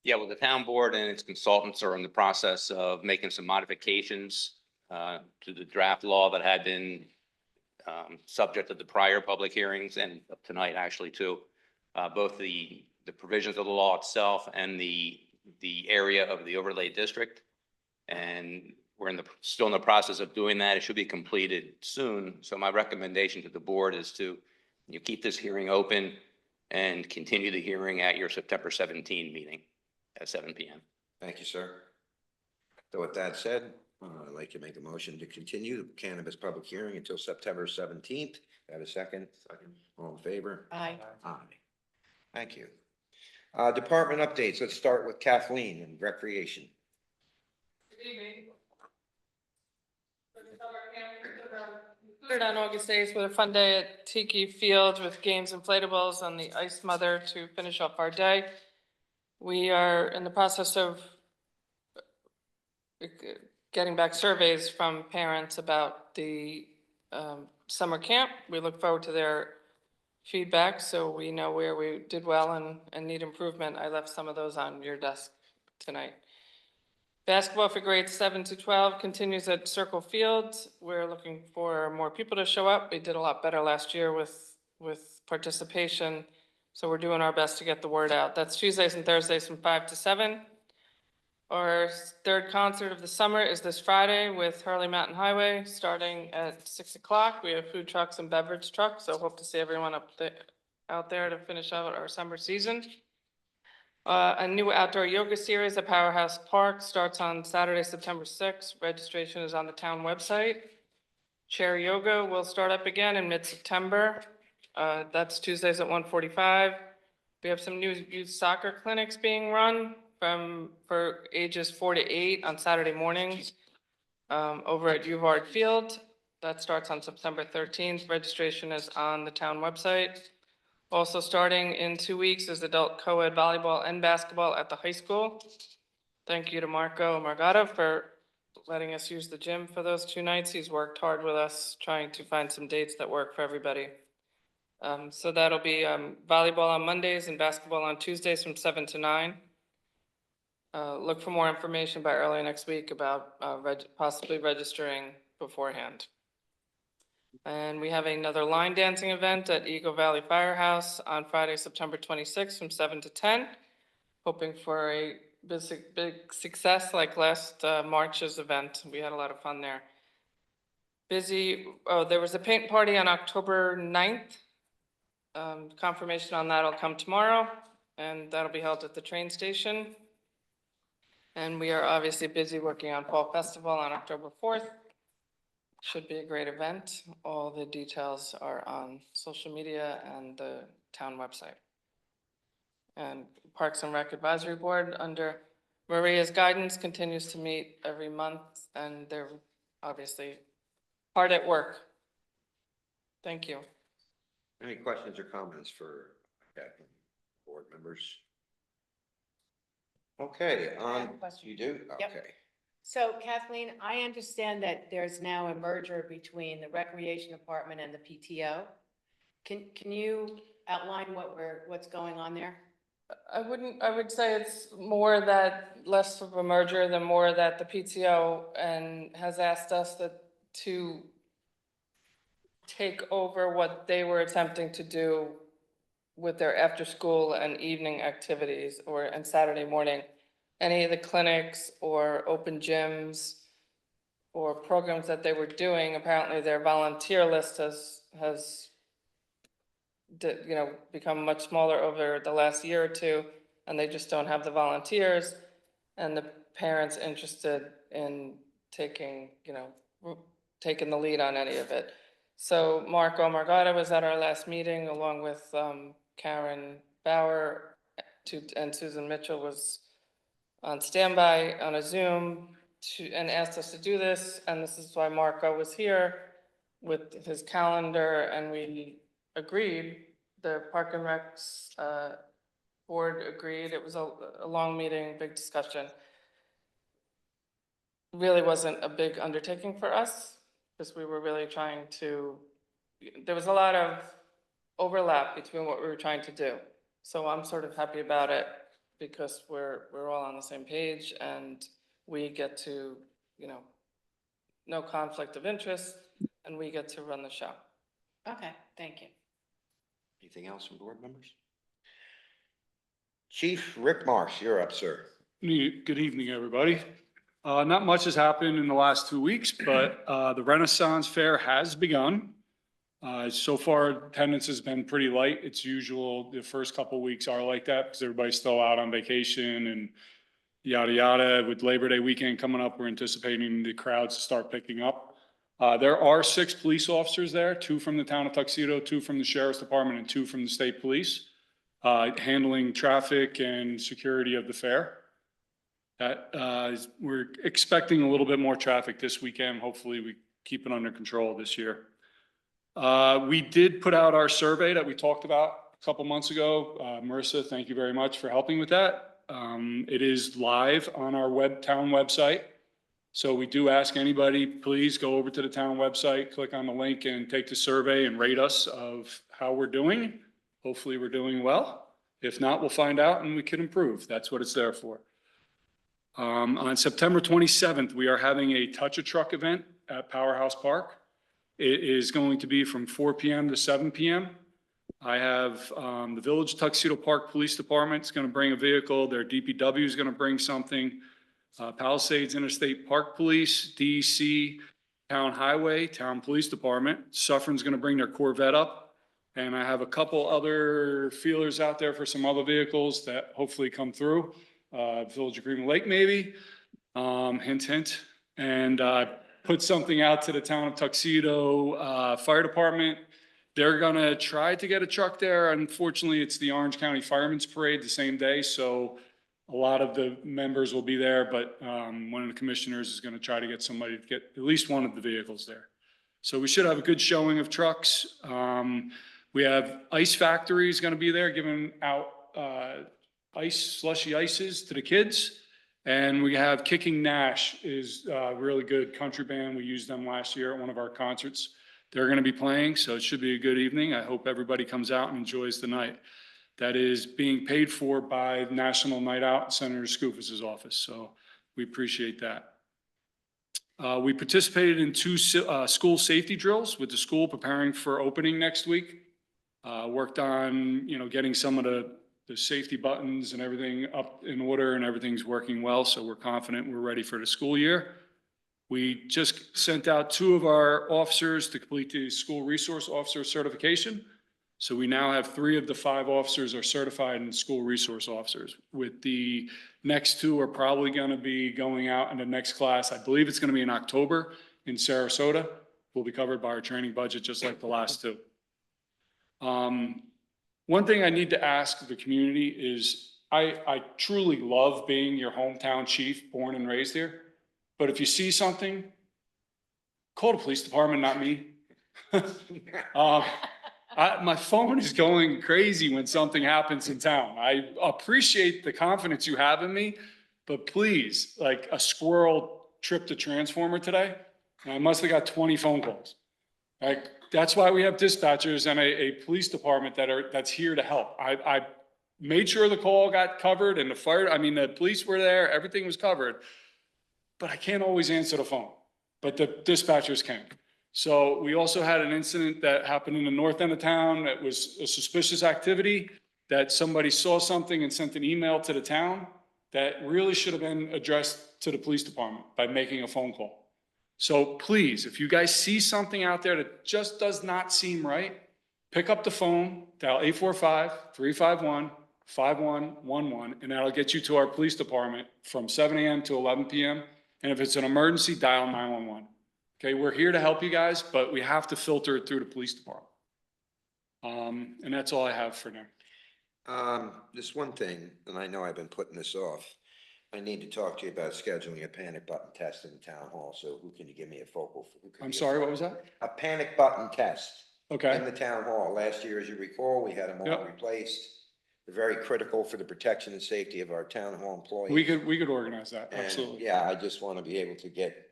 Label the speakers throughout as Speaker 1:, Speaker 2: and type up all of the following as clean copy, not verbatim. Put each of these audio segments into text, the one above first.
Speaker 1: Yeah, well, the town board and its consultants are in the process of making some modifications to the draft law that had been subject to the prior public hearings and tonight actually too. Both the provisions of the law itself and the area of the overlay district. And we're still in the process of doing that. It should be completed soon. So my recommendation to the board is to keep this hearing open and continue the hearing at your September 17 meeting at 7 p.m.
Speaker 2: Thank you, sir. So with that said, I'd like to make a motion to continue the cannabis public hearing until September 17th. Have a second? Second. All in favor?
Speaker 3: Aye.
Speaker 2: Aye. Thank you. Department updates. Let's start with Kathleen in Recreation.
Speaker 4: Good evening. On August 8th with a fun day at Tiki Field with games, inflatables, and the Ice Mother to finish off our day. We are in the process of getting back surveys from parents about the summer camp. We look forward to their feedback so we know where we did well and need improvement. I left some of those on your desk tonight. Basketball for grades 7 to 12 continues at Circle Field. We're looking for more people to show up. We did a lot better last year with participation. So we're doing our best to get the word out. That's Tuesdays and Thursdays from 5 to 7. Our third concert of the summer is this Friday with Hurley Mountain Highway, starting at 6 o'clock. We have food trucks and beverage trucks, so hope to see everyone out there to finish out our summer season. A new outdoor yoga series at Powerhouse Park starts on Saturday, September 6th. Registration is on the town website. Chair yoga will start up again in mid-September. That's Tuesdays at 1:45. We have some new youth soccer clinics being run for ages 4 to 8 on Saturday mornings over at Uvard Field. That starts on September 13th. Registration is on the town website. Also starting in 2 weeks is adult co-ed volleyball and basketball at the high school. Thank you to Marco Margata for letting us use the gym for those 2 nights. He's worked hard with us trying to find some dates that work for everybody. So that'll be volleyball on Mondays and basketball on Tuesdays from 7 to 9. Look for more information by early next week about possibly registering beforehand. And we have another line dancing event at Eagle Valley Firehouse on Friday, September 26th from 7 to 10. Hoping for a big success like last March's event. We had a lot of fun there. There was a paint party on October 9th. Confirmation on that will come tomorrow, and that'll be held at the train station. And we are obviously busy working on Fall Festival on October 4th. Should be a great event. All the details are on social media and the town website. And Parks and Rec Advisory Board, under Maria's guidance, continues to meet every month, and they're obviously hard at work. Thank you.
Speaker 2: Any questions or comments for board members? Okay,
Speaker 3: I have a question.
Speaker 2: you do?
Speaker 3: Yep.
Speaker 2: Okay.
Speaker 3: So Kathleen, I understand that there's now a merger between the Recreation Department and the PTO. Can you outline what's going on there?
Speaker 4: I would say it's more that less of a merger than more that the PTO has asked us to take over what they were attempting to do with their after school and evening activities and Saturday morning. Any of the clinics or open gyms or programs that they were doing, apparently their volunteer list has become much smaller over the last year or two, and they just don't have the volunteers and the parents interested in taking the lead on any of it. So Marco Margata was at our last meeting along with Karen Bauer and Susan Mitchell was on standby on a Zoom and asked us to do this. And this is why Marco was here with his calendar, and we agreed. The Park and Rec's board agreed. It was a long meeting, big discussion. Really wasn't a big undertaking for us because we were really there was a lot of overlap between what we were trying to do. So I'm sort of happy about it because we're all on the same page and we get to, you know, no conflict of interest and we get to run the show.
Speaker 3: Okay, thank you.
Speaker 2: Anything else from board members? Chief Rick Marsh, you're up, sir.
Speaker 5: Good evening, everybody. Not much has happened in the last 2 weeks, but the Renaissance Fair has begun. So far, attendance has been pretty light. It's usual, the first couple of weeks are like that because everybody's still out on vacation and yada, yada. With Labor Day weekend coming up, we're anticipating the crowds to start picking up. There are 6 police officers there, 2 from the town of Tuxedo, 2 from the sheriff's department, and 2 from the state police, handling traffic and security of the fair. We're expecting a little bit more traffic this weekend. Hopefully we keep it under control this year. We did put out our survey that we talked about a couple months ago. Marissa, thank you very much for helping with that. It is live on our town website. So we do ask anybody, please go over to the town website, click on the link and take the survey and rate us of how we're doing. Hopefully we're doing well. If not, we'll find out and we can improve. That's what it's there for. On September 27th, we are having a Touch a Truck event at Powerhouse Park. It is going to be from 4 p.m. to 7 p.m. I have the Village Tuxedo Park Police Department is going to bring a vehicle. Their DPW is going to bring something. Palisades Interstate Park Police, DEC, Town Highway, Town Police Department. Suffern's going to bring their Corvette up. And I have a couple other feelers out there for some other vehicles that hopefully come through. Village of Green Lake maybe, hint, hint. And put something out to the town of Tuxedo Fire Department. They're gonna try to get a truck there. Unfortunately, it's the Orange County Firemen's Parade the same day, so a lot of the members will be there, but one of the commissioners is gonna try to get somebody to get at least one of the vehicles there. So we should have a good showing of trucks. We have Ice Factory is gonna be there giving out slushy ices to the kids. And we have Kicking Nash is a really good country band. We used them last year at one of our concerts. They're going to be playing, so it should be a good evening. I hope everybody comes out and enjoys the night. That is being paid for by National Night Out in Senator Skoufis's office, so we appreciate that. We participated in 2 school safety drills with the school preparing for opening next week. Worked on, getting some of the safety buttons and everything up in order, and everything's working well. So we're confident we're ready for the school year. We just sent out 2 of our officers to complete the school resource officer certification. So we now have 3 of the 5 officers are certified in school resource officers. With the next 2 are probably going to be going out in the next class. I believe it's going to be in October in Sarasota. Will be covered by our training budget, just like the last 2. One thing I need to ask the community is I truly love being your hometown chief, born and raised here. But if you see something, call the police department, not me. My phone is going crazy when something happens in town. I appreciate the confidence you have in me, but please, like a squirrel tripped a transformer today, and I must have got 20 phone calls. Like, that's why we have dispatchers and a police department that's here to help. I made sure the call got covered and the police were there, everything was covered. But I can't always answer the phone, but the dispatchers can. So we also had an incident that happened in the north end of town that was a suspicious activity, that somebody saw something and sent an email to the town that really should have been addressed to the police department by making a phone call. So please, if you guys see something out there that just does not seem right, pick up the phone, dial 845-351-5111, and that'll get you to our police department from 7 a.m. to 11 p.m. And if it's an emergency, dial 911. Okay, we're here to help you guys, but we have to filter it through the police department. And that's all I have for now.
Speaker 2: This one thing, and I know I've been putting this off. I need to talk to you about scheduling a panic button test in the town hall. So who can you give me a focal?
Speaker 5: I'm sorry, what was that?
Speaker 2: A panic button test.
Speaker 5: Okay.
Speaker 2: In the town hall. Last year, as you recall, we had them all
Speaker 5: Yep.
Speaker 2: replaced. They're very critical for the protection and safety of our town hall employees.
Speaker 5: We could organize that,
Speaker 2: And,
Speaker 5: absolutely.
Speaker 2: yeah, I just want to be able to get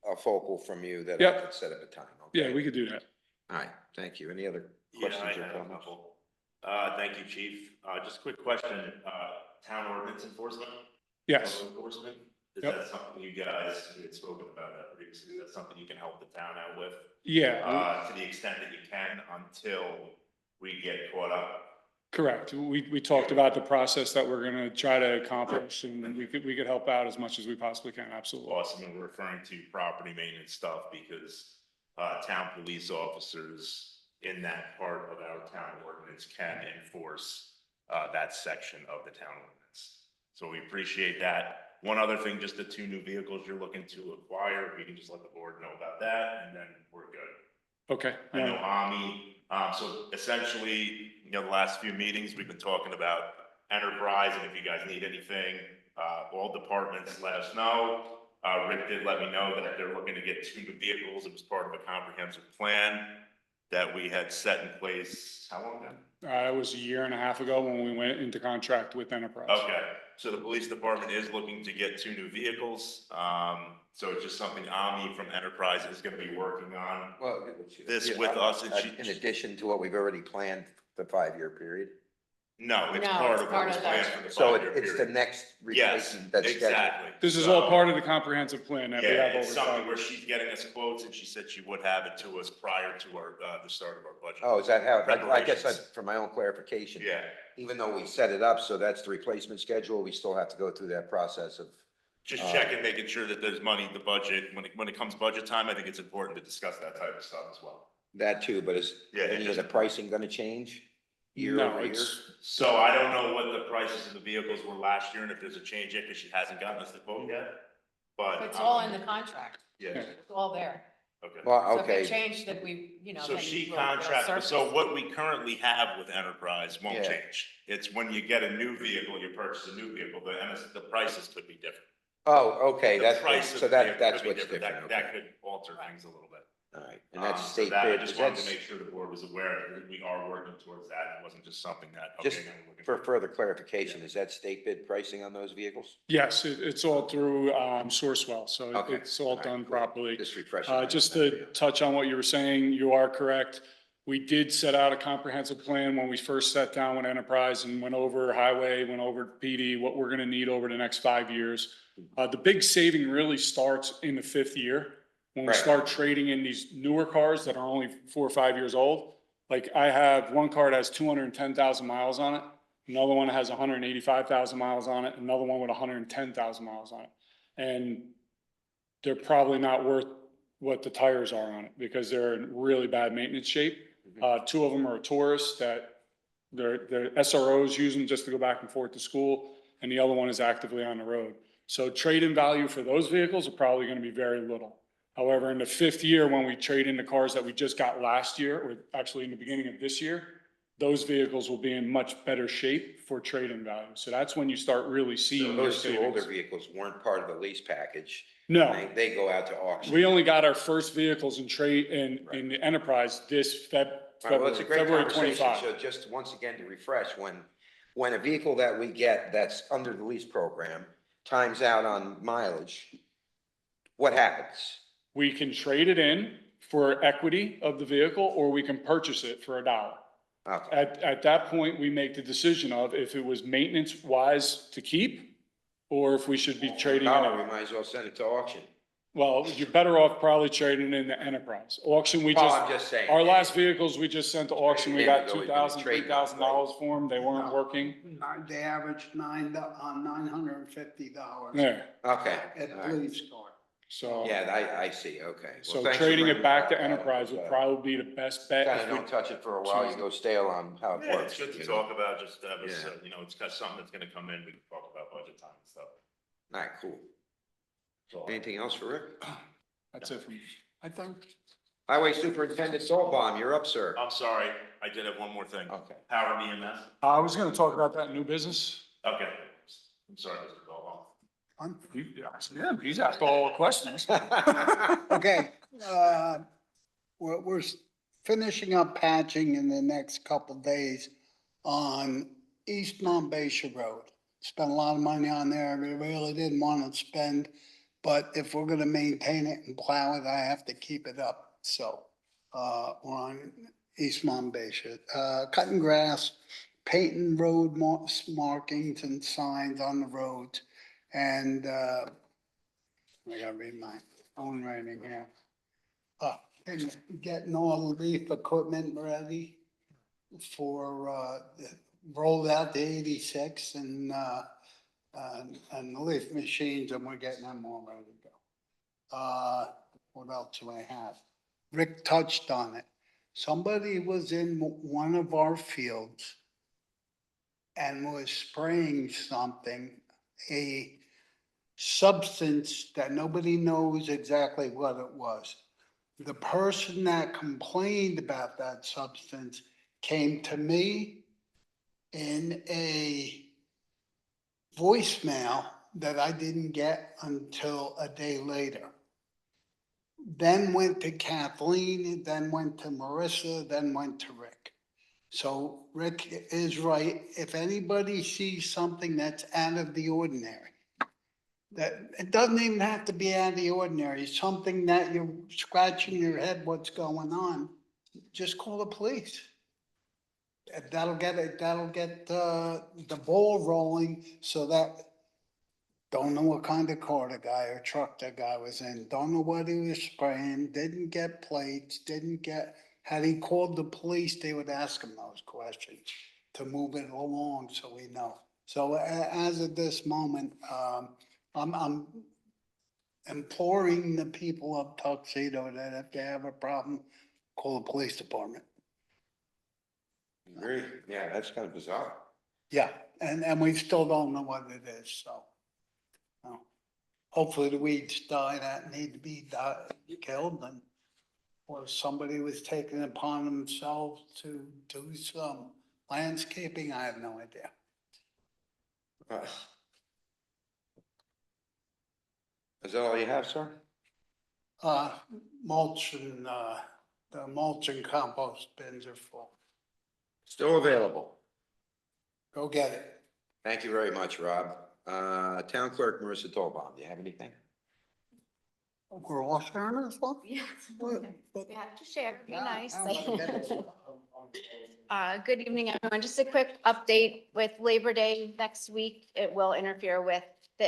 Speaker 2: a focal from you that I
Speaker 5: Yep.
Speaker 2: can set up a time.
Speaker 5: Yeah,
Speaker 2: Okay?
Speaker 5: we could do that.
Speaker 2: All right, thank you. Any other
Speaker 6: Yeah, I
Speaker 2: questions or
Speaker 6: had a
Speaker 2: comments?
Speaker 6: couple. Thank you, chief. Just a quick question, town ordinance enforcement?
Speaker 5: Yes.
Speaker 6: Code Enforcement? Is
Speaker 5: Yep.
Speaker 6: that something you guys, we had spoken about that previously, is that something you can help the town out with?
Speaker 5: Yeah,
Speaker 6: To the extent that you can until we get caught up?
Speaker 5: correct. We talked about the process that we're gonna try to accomplish, and we could help out as much as we possibly can, absolutely.
Speaker 6: Awesome, and we're referring to property maintenance stuff because, town police officers in that part of our town ordinance can enforce, that section of the town ordinance. So we appreciate that. One other thing, just the 2 new vehicles you're looking to acquire, we can just let the board know about that, and then we're good.
Speaker 5: Okay.
Speaker 6: I know Ami, so essentially, you know, the last few meetings, we've been talking about enterprise, and if you guys need anything, all departments, let us know. Rick did let me know that they're looking to get 2 new vehicles. It was part of a comprehensive plan that we had set in place, how long ago?
Speaker 5: It was a year and a half ago when we went into contract with Enterprise.
Speaker 6: Okay, so the police department is looking to get 2 new vehicles. So it's just something Ami from Enterprise is gonna be working on.
Speaker 2: Well,
Speaker 6: This with us, and she-
Speaker 2: in addition to what we've already planned, the 5-year period.
Speaker 6: No, it's
Speaker 3: No,
Speaker 6: part
Speaker 3: it's
Speaker 6: of what
Speaker 3: part
Speaker 6: was
Speaker 3: of
Speaker 6: planned
Speaker 3: that.
Speaker 6: for the
Speaker 2: So
Speaker 6: 5-year
Speaker 2: it's the
Speaker 6: period.
Speaker 2: next
Speaker 6: Yes,
Speaker 2: replacement that's scheduled.
Speaker 6: exactly.
Speaker 5: This is all
Speaker 6: So-
Speaker 5: part of the comprehensive plan that we
Speaker 6: Yeah,
Speaker 5: have
Speaker 6: it's
Speaker 5: over
Speaker 6: something
Speaker 5: time.
Speaker 6: where she's getting us quotes, and she said she would have it to us prior to our, the start of our budget.
Speaker 2: Oh, is that how, I guess
Speaker 6: Preparations.
Speaker 2: for my own clarification.
Speaker 6: Yeah,
Speaker 2: Even though we set it up, so that's the replacement schedule, we still have to go through that process of,
Speaker 6: just checking, making sure that there's money in the budget. When it comes budget time, I think it's important to discuss that type of stuff as well.
Speaker 2: that too, but is
Speaker 6: Yeah,
Speaker 2: any of
Speaker 6: just-
Speaker 2: the pricing gonna change? Year
Speaker 5: No,
Speaker 2: over year?
Speaker 5: it's,
Speaker 6: So I don't know what the prices of the vehicles were last year and if there's a change yet, because she hasn't gotten us the quote yet, but.
Speaker 3: It's all in the contract.
Speaker 6: Yeah,
Speaker 3: It's all there.
Speaker 6: okay.
Speaker 2: Well,
Speaker 3: So if it
Speaker 2: okay,
Speaker 3: changed that we, you know.
Speaker 6: So
Speaker 3: then
Speaker 6: she
Speaker 3: we'll
Speaker 6: contracted, so
Speaker 3: surface.
Speaker 6: what we currently have with Enterprise won't
Speaker 2: Yeah.
Speaker 6: change. It's when you get a new vehicle, you purchase a new vehicle, the prices could be different.
Speaker 2: oh, okay,
Speaker 6: The
Speaker 2: that's,
Speaker 6: price of
Speaker 2: so
Speaker 6: the
Speaker 2: that,
Speaker 6: vehicle
Speaker 2: that's
Speaker 6: could be
Speaker 2: what's different,
Speaker 6: That
Speaker 2: okay,
Speaker 6: could alter things a little bit.
Speaker 2: all right, and that's
Speaker 6: So
Speaker 2: state
Speaker 6: that, I
Speaker 2: bid,
Speaker 6: just
Speaker 2: is
Speaker 6: wanted
Speaker 2: that,
Speaker 6: to make sure the board was aware that we are working towards that. It wasn't just something that,
Speaker 2: Just
Speaker 6: okay, now we're looking
Speaker 2: for further clarification, is that state bid pricing on those vehicles?
Speaker 5: yes, it's all through, Sourcewell, so
Speaker 2: Okay.
Speaker 5: it's all
Speaker 2: All right,
Speaker 5: done
Speaker 2: cool.
Speaker 5: properly.
Speaker 2: Just refreshing.
Speaker 5: Just to touch on what you were saying, you are correct. We did set out a comprehensive plan when we first sat down with Enterprise and went over highway, went over PD, what we're gonna need over the next 5 years. The big saving really starts in the 5th year, when we
Speaker 2: Right.
Speaker 5: start trading in these newer cars that are only 4 or 5 years old. Like I have one car that has 210,000 miles on it, another one that has 185,000 miles on it, another one with 110,000 miles on it. And they're probably not worth what the tires are on it because they're in really bad maintenance shape. 2 of them are Taurus that their SROs use them just to go back and forth to school, and the other one is actively on the road. So trade-in value for those vehicles are probably gonna be very little. However, in the 5th year, when we trade in the cars that we just got last year, or actually in the beginning of this year, those vehicles will be in much better shape for trade-in value. So that's when you start really
Speaker 2: So
Speaker 5: seeing your
Speaker 2: those 2 older
Speaker 5: savings.
Speaker 2: vehicles weren't part of the lease package?
Speaker 5: No.
Speaker 2: They go out to auction?
Speaker 5: We only got our first vehicles in trade in
Speaker 2: Right.
Speaker 5: the enterprise this
Speaker 2: All right, well, it's a great
Speaker 5: February
Speaker 2: conversation.
Speaker 5: 25.
Speaker 2: So just once again to refresh, when a vehicle that we get that's under the lease program times out on mileage, what happens?
Speaker 5: We can trade it in for equity of the vehicle, or we can purchase it for $1.
Speaker 2: Okay,
Speaker 5: At that point, we make the decision of if it was maintenance wise to keep, or if we should be trading it
Speaker 2: $1, we
Speaker 5: in.
Speaker 2: might as well send it to auction.
Speaker 5: Well, you're better off probably trading in the enterprise. Auction, we
Speaker 2: Oh, I'm
Speaker 5: just,
Speaker 2: just saying.
Speaker 5: our last vehicles, we just sent to auction, we got
Speaker 2: Yeah, we always been
Speaker 5: $2,000,
Speaker 2: trading them,
Speaker 5: $3,000 for them, they weren't
Speaker 7: No.
Speaker 5: working.
Speaker 7: They averaged $950
Speaker 5: Yeah,
Speaker 2: Okay.
Speaker 7: at
Speaker 2: all right.
Speaker 7: police car.
Speaker 5: so.
Speaker 2: Yeah, I see, okay. Well,
Speaker 5: So
Speaker 2: thanks for
Speaker 5: trading it
Speaker 2: bringing
Speaker 5: back
Speaker 2: that
Speaker 5: to
Speaker 2: up.
Speaker 5: enterprise would probably be the best bet.
Speaker 2: Kind
Speaker 5: if
Speaker 2: of
Speaker 5: we-
Speaker 2: don't touch it for a while, you go stale on how it
Speaker 6: Yeah,
Speaker 2: works.
Speaker 6: it's good to
Speaker 2: you know?
Speaker 6: talk about, just,
Speaker 2: Yeah.
Speaker 6: you know, it's got something that's gonna come in, we can talk about budget time and stuff.
Speaker 2: All right, cool.
Speaker 6: So-
Speaker 2: Anything else for Rick?
Speaker 5: That's it for me.
Speaker 7: I think
Speaker 2: Highway Superintendent Saltbaum, you're up, sir.
Speaker 6: I'm sorry, I did have one more thing.
Speaker 2: Okay.
Speaker 6: Howard EMS?
Speaker 5: I was gonna talk about that new business.
Speaker 6: Okay, I'm sorry, Mr. Ballhall.
Speaker 5: He's asked all the questions.
Speaker 7: okay, we're finishing up patching in the next couple days on East Mount Basha Road. Spent a lot of money on there. We really didn't want to spend, but if we're gonna maintain it and plow it, I have to keep it up. So, we're on East Monbassia, cutting grass, painting road markings and signs on the roads. And, I gotta read my own writing here. And getting all the leaf equipment ready for, rolled out to 86 and the leaf machines, and we're getting them all ready to go. What else do I have? Rick touched on it. Somebody was in one of our fields and was spraying something, a substance that nobody knows exactly what it was. The person that complained about that substance came to me in a voicemail that I didn't get until a day later. Then went to Kathleen, then went to Marissa, then went to Rick. So Rick is right. If anybody sees something that's out of the ordinary, that it doesn't even have to be out of the ordinary, something that you're scratching your head, what's going on, just call the police. That'll get the ball rolling so that don't know what kind of car the guy or truck the guy was in, don't know what he was spraying, didn't get plates, had he called the police, they would ask him those questions to move it along so we know. So as of this moment, I'm imploring the people of Tuxedo that if they have a problem, call the police department.
Speaker 2: Agree. Yeah, that's kind of bizarre.
Speaker 7: Yeah, and we still don't know what it is, so. Hopefully the weeds die that need to be killed, and or somebody was taking it upon themselves to do some landscaping, I have no idea.
Speaker 2: Uh, Is that all you have, sir?
Speaker 7: Mulch and, the mulch and compost bins are full.
Speaker 2: Still available.
Speaker 7: Go get it.
Speaker 2: Thank you very much, Rob. Town Clerk Marissa Tolbaum, do you have anything?
Speaker 7: We're all sharing this one?
Speaker 8: Yeah,
Speaker 7: What-
Speaker 8: we have to share, be
Speaker 7: Yeah,
Speaker 8: nice.
Speaker 7: I'm gonna get it.
Speaker 8: Good evening, everyone. Just a quick update with Labor Day next week. It will interfere with the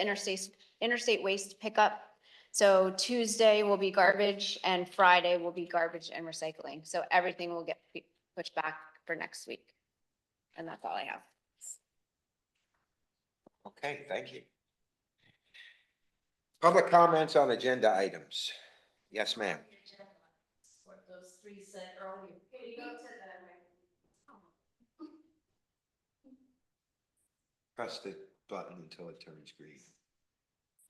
Speaker 8: interstate waste pickup. So Tuesday will be garbage and Friday will be garbage and recycling. So everything will get pushed back for next week. And that's all I have.
Speaker 2: Okay, thank you. Public comments on agenda items. Yes, ma'am.
Speaker 8: What those three said earlier. Can you go to
Speaker 2: Press the button until it turns green.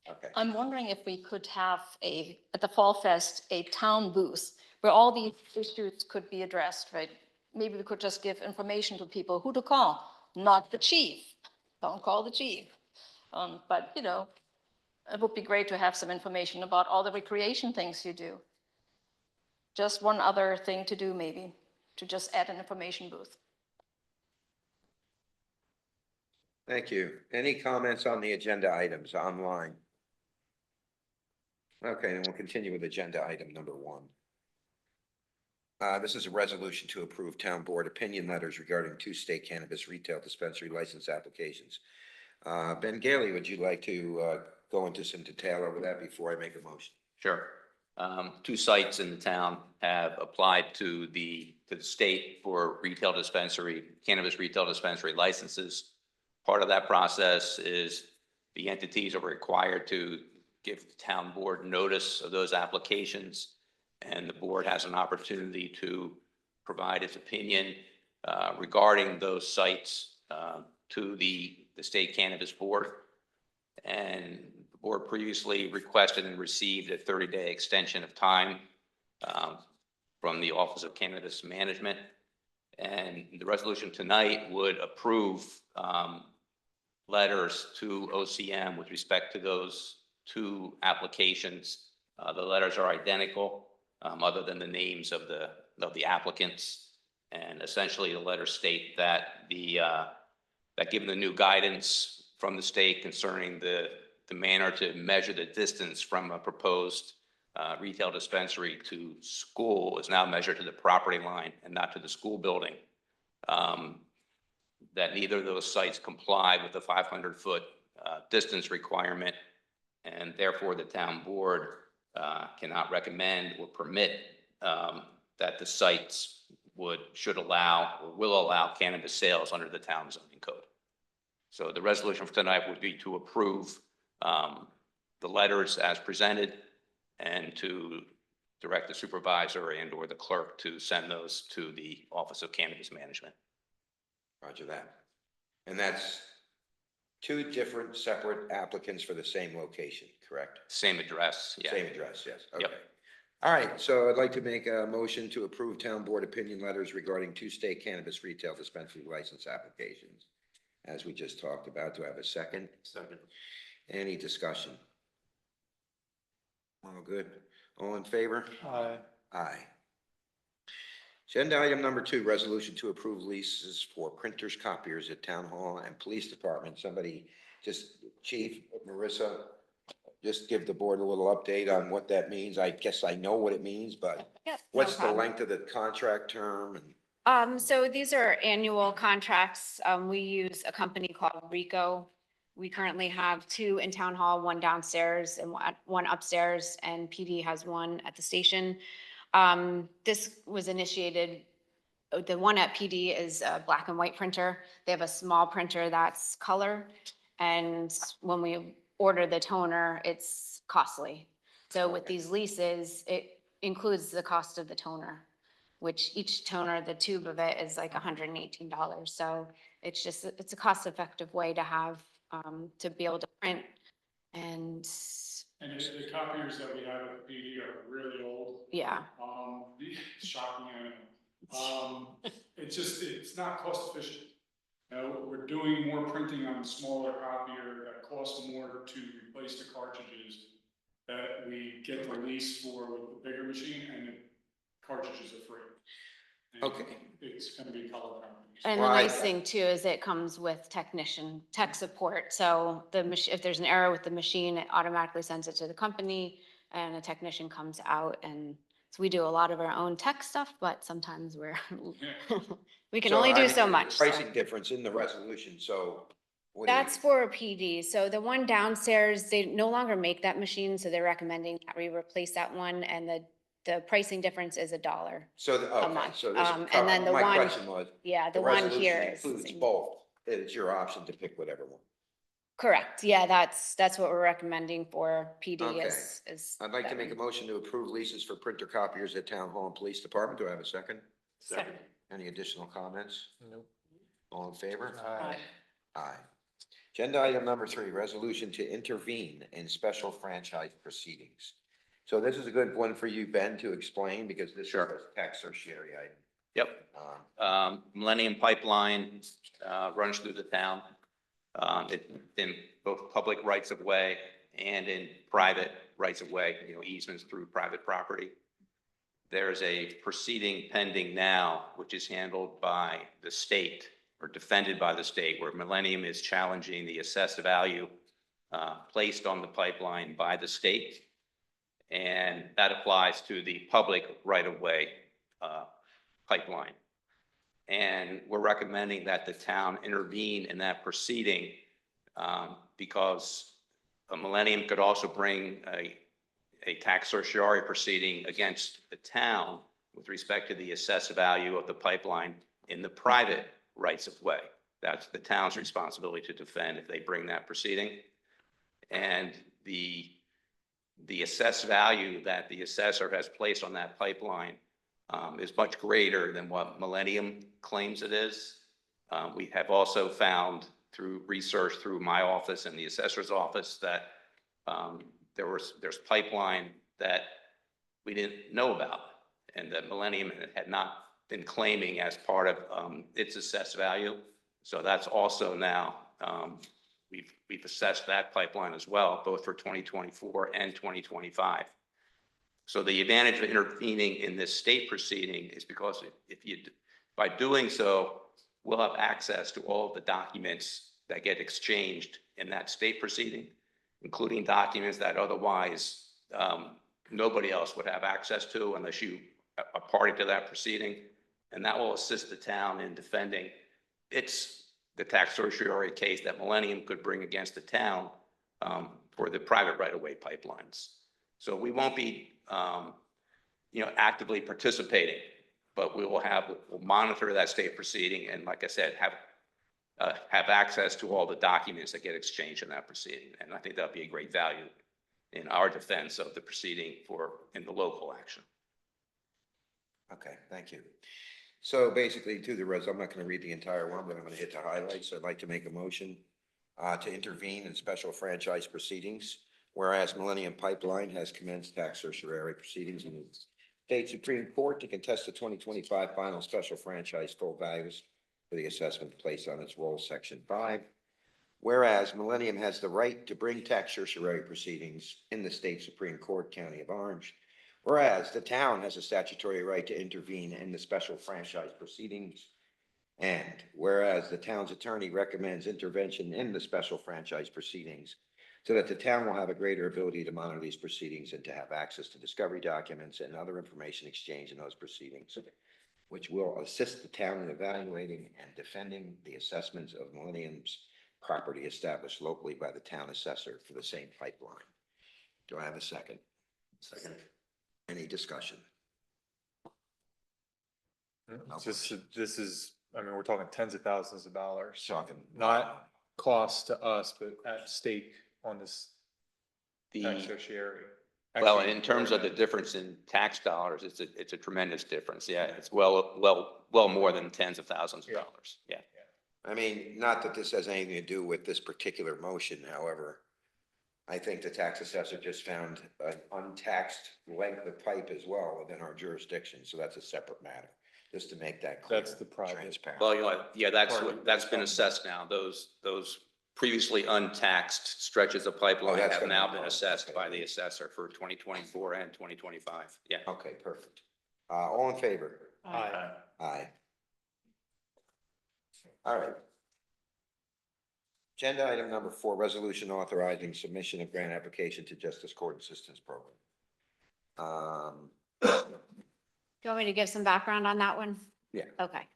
Speaker 2: Okay.
Speaker 9: I'm wondering if we could have at the Fall Fest, a town booth where all these issues could be addressed, right? Maybe we could just give information to people who to call, not the chief. Don't call the chief. But, you know, it would be great to have some information about all the recreation things you do. Just one other thing to do, maybe, to just add an information booth.
Speaker 2: Thank you. Any comments on the agenda items online? Okay, then we'll continue with agenda item number 1. This is a resolution to approve town board opinion letters regarding 2 state cannabis retail dispensary license applications. Ben Gailey, would you like to go into some detail over that before I make a motion?
Speaker 1: Sure. 2 sites in the town have applied to the state for retail dispensary, cannabis retail dispensary licenses. Part of that process is the entities are required to give the town board notice of those applications, and the board has an opportunity to provide its opinion regarding those sites to the state cannabis board. And the board previously requested and received a 30-day extension of time from the Office of Cannabis Management. And the resolution tonight would approve letters to OCM with respect to those 2 applications. The letters are identical, other than the names of the applicants. And essentially, the letters state that that given the new guidance from the state concerning the manner to measure the distance from a proposed retail dispensary to school is now measured to the property line and not to the school building. That neither of those sites comply with the 500-foot distance requirement, and therefore the town board cannot recommend or permit that the sites should allow or will allow cannabis sales under the town zoning code. So the resolution for tonight would be to approve the letters as presented and to direct the supervisor and or the clerk to send those to the Office of Cannabis Management.
Speaker 2: Roger that. And that's two different separate applicants for the same location, correct?
Speaker 1: Same address, yeah.
Speaker 2: Same address, yes.
Speaker 1: Yep.
Speaker 2: Okay. All right, so I'd like to make a motion to approve town board opinion letters regarding two state cannabis retail dispensary license applications. As we just talked about, do I have a second?
Speaker 6: Second.
Speaker 2: Any discussion? All good. All in favor?
Speaker 5: Aye.
Speaker 2: Aye. Agenda item number 2, resolution to approve leases for printers, copiers at town hall and police department. Somebody, just Chief Marissa, just give the board a little update on what that means. I guess I know what it means, but
Speaker 8: Yep, no
Speaker 2: what's the
Speaker 8: problem.
Speaker 2: length of the contract term? And
Speaker 8: So these are annual contracts. We use a company called Rico. We currently have 2 in town hall, 1 downstairs and 1 upstairs, and PD has 1 at the station. This was initiated, the one at PD is a black and white printer. They have a small printer that's color. And when we order the toner, it's costly. So with these leases, it includes the cost of the toner, which each toner, the tube of it is like $118. So it's just, it's a cost-effective way to have, to be able to print. And
Speaker 5: And the copiers that we have at PD are really old.
Speaker 8: yeah,
Speaker 5: Shocking, I know. It's not cost efficient. We're doing more printing on a smaller copier that costs more to replace the cartridges that we get the lease for with the bigger machine, and the cartridges are free. And
Speaker 2: Okay.
Speaker 5: It's gonna be color copies.
Speaker 8: and the
Speaker 2: Well,
Speaker 8: nice thing too is it comes with tech support. So the machine, if there's an error with the machine, it automatically sends it to the company and a technician comes out. And so we do a lot of our own tech stuff, but sometimes we can
Speaker 2: So,
Speaker 8: only
Speaker 2: I
Speaker 8: do
Speaker 2: mean,
Speaker 8: so
Speaker 2: there's
Speaker 8: much. so.
Speaker 2: Pricing difference in the resolution, so. what do you-
Speaker 8: That's for a PD. So the one downstairs, they no longer make that machine, so they're recommending that we replace that one, and the pricing difference is $1.
Speaker 2: So, okay,
Speaker 8: month.
Speaker 2: so this,
Speaker 8: And then the
Speaker 2: my
Speaker 8: one-
Speaker 2: question was,
Speaker 8: Yeah,
Speaker 2: the
Speaker 8: the one
Speaker 2: resolution
Speaker 8: here is.
Speaker 2: includes both. It's your option to pick whatever one.
Speaker 8: Correct. Yeah, that's what we're recommending for PD
Speaker 2: Okay.
Speaker 8: is.
Speaker 2: I'd like to
Speaker 8: that
Speaker 2: make a
Speaker 8: one.
Speaker 2: motion to approve leases for printer copiers at Town Hall and Police Department. Do I have a second?
Speaker 6: Second.
Speaker 2: Any additional comments? Nope. All in favor?
Speaker 8: Aye.
Speaker 2: Aye. Agenda item number 3, resolution to intervene in special franchise proceedings. So this is a good one for you, Ben, to explain, because this is
Speaker 1: Sure.
Speaker 2: a tax certiorari item.
Speaker 1: Yep. Millennium Pipeline runs through the town. In both public rights of way and in private rights of way, easements through private property. There's a proceeding pending now, which is handled by the state or defended by the state, where Millennium is challenging the assessed value placed on the pipeline by the state. And that applies to the public right of way pipeline. And we're recommending that the town intervene in that proceeding because a Millennium could also bring a tax certiorari proceeding against the town with respect to the assessed value of the pipeline in the private rights of way. That's the town's responsibility to defend if they bring that proceeding. And the assessed value that the assessor has placed on that pipeline is much greater than what Millennium claims it is. We have also found through research through my office and the assessor's office that there's pipeline that we didn't know about and that Millennium had not been claiming as part of its assessed value. So that's also now, we've assessed that pipeline as well, both for 2024 and 2025. So the advantage of intervening in this state proceeding is because by doing so, we'll have access to all of the documents that get exchanged in that state proceeding, including documents that otherwise nobody else would have access to unless you are party to that proceeding. And that will assist the town in defending the tax certiorari case that Millennium could bring against the town for the private right-of-way pipelines. So we won't be, actively participating, but we'll monitor that state proceeding and, like I said, have access to all the documents that get exchanged in that proceeding. And I think that'll be a great value in our defense of the proceeding in the local action.
Speaker 2: Okay, thank you. So basically to the I'm not going to read the entire one, but I'm going to hit the highlights. I'd like to make a motion to intervene in special franchise proceedings. Whereas Millennium Pipeline has commenced tax certiorari proceedings in the State Supreme Court to contest the 2025 final special franchise full values for the assessment placed on its roll, Section 5. Whereas Millennium has the right to bring tax certiorari proceedings in the State Supreme Court, County of Orange. Whereas the town has a statutory right to intervene in the special franchise proceedings. And whereas the town's attorney recommends intervention in the special franchise proceedings so that the town will have a greater ability to monitor these proceedings and to have access to discovery documents and other information exchanged in those proceedings, which will assist the town in evaluating and defending the assessments of Millennium's property established locally by the town assessor for the same pipeline. Do I have a second? Second. Any discussion?
Speaker 10: This is, I mean, we're talking tens of thousands of dollars,
Speaker 2: Talking.
Speaker 10: not cost to us, but at stake on this tax
Speaker 1: The,
Speaker 10: certiorari.
Speaker 1: well,
Speaker 10: Actually,
Speaker 1: in terms of the difference in tax dollars, it's a tremendous difference. Yeah, it's well more than tens of thousands of dollars. Yeah.
Speaker 2: I mean, not that this has anything to do with this particular motion, however, I think the tax assessor just found an untaxed length of pipe as well within our jurisdiction, so that's a separate matter, just to make that clear.
Speaker 10: That's the private.
Speaker 2: Transparent.
Speaker 1: Well, that's
Speaker 10: Part of
Speaker 1: that's been assessed now. Those previously untaxed stretches of pipeline
Speaker 2: that's
Speaker 1: have
Speaker 2: gonna
Speaker 1: now
Speaker 2: be
Speaker 1: been
Speaker 2: part-
Speaker 1: assessed
Speaker 2: okay.
Speaker 1: by the assessor for 2024 and 2025. Yeah.
Speaker 2: Okay, perfect. All in favor?
Speaker 10: Aye.
Speaker 2: Aye. All right. Agenda item number 4, resolution authorizing submission of grant application to Justice Court Assistance Program.
Speaker 8: Do you want me to give some background on that one?
Speaker 2: Yeah.
Speaker 8: Okay.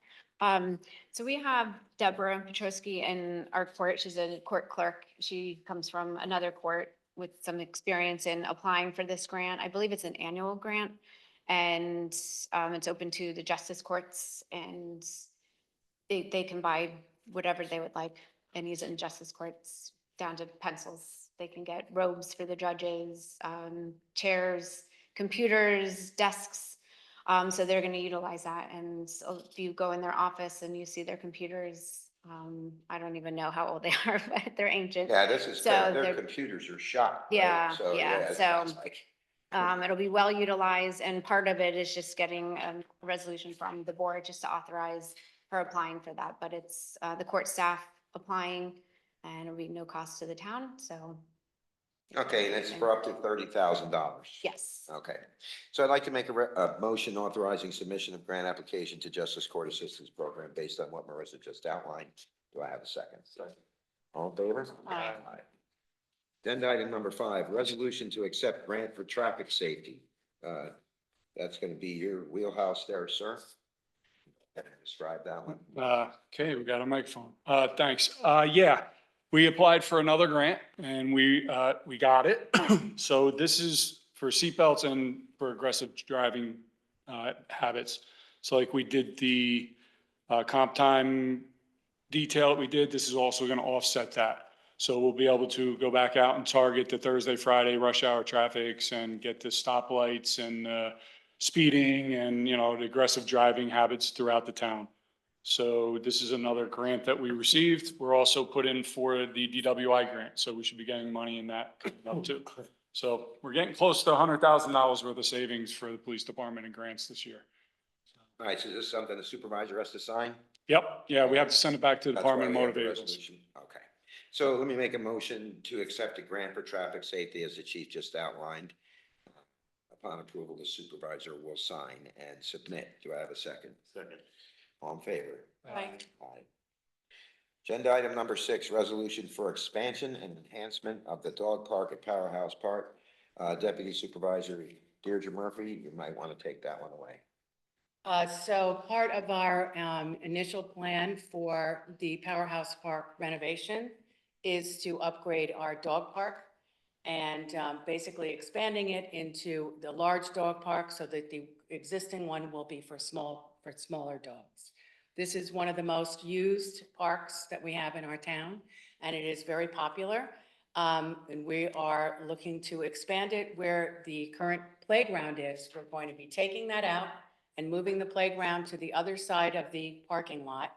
Speaker 8: So we have Deborah Petrosky in our court. She's a court clerk. She comes from another court with some experience in applying for this grant. I believe it's an annual grant. And it's open to the justice courts, and they can buy whatever they would like and use it in justice courts, down to pencils. They can get robes for the judges, chairs, computers, desks. So they're going to utilize that. And so if you go in their office and you see their computers, I don't even know how old they are, but they're ancient.
Speaker 2: Yeah, this is,
Speaker 8: So
Speaker 2: their
Speaker 8: they're-
Speaker 2: computers are shot. right?
Speaker 8: Yeah,
Speaker 2: So,
Speaker 8: yeah,
Speaker 2: it's
Speaker 8: so-
Speaker 2: like-
Speaker 8: It'll be well utilized, and part of it is just getting a resolution from the board just to authorize her applying for that. But it's the court staff applying, and it'll be no cost to the town, so
Speaker 2: Okay, and it's for up to $30,000.
Speaker 8: yes.
Speaker 2: Okay, so I'd like to make a motion authorizing submission of grant application to Justice Court Assistance Program based on what Marissa just outlined. Do I have a second? All in favor?
Speaker 8: Aye.
Speaker 2: Agenda item number 5, resolution to accept grant for traffic safety. That's going to be your wheelhouse there, sir. Describe that one.
Speaker 5: Okay, we got a microphone. Thanks. Yeah, we applied for another grant and we got it. So this is for seatbelts and for aggressive driving habits. So like we did the comp time detail that we did, this is also going to offset that. So we'll be able to go back out and target the Thursday, Friday rush hour traffics and get the stoplights and speeding and, the aggressive driving habits throughout the town. So this is another grant that we received. We're also put in for the DWI grant, so we should be getting money in that coming up too. So we're getting close to $100,000 worth of savings for the police department and grants this year.
Speaker 2: All right, so is this something the supervisor has to sign?
Speaker 5: Yep, yeah, we have to send it back to the
Speaker 2: That's why
Speaker 5: Department of
Speaker 2: we have
Speaker 5: Motor
Speaker 2: the
Speaker 5: Vehicles.
Speaker 2: resolution. Okay, so let me make a motion to accept a grant for traffic safety as the chief just outlined. Upon approval, the supervisor will sign and submit. Do I have a second?
Speaker 6: Second.
Speaker 2: All in favor?
Speaker 8: Aye.
Speaker 2: Aye. Agenda item number 6, resolution for expansion and enhancement of the dog park at Powerhouse Park. Deputy Supervisor Deirdre Murphy, you might want to take that one away.
Speaker 3: So part of our initial plan for the Powerhouse Park renovation is to upgrade our dog park and basically expanding it into the large dog park so that the existing one will be for smaller dogs. This is one of the most used parks that we have in our town, and it is very popular. And we are looking to expand it where the current playground is. We're going to be taking that out and moving the playground to the other side of the parking lot.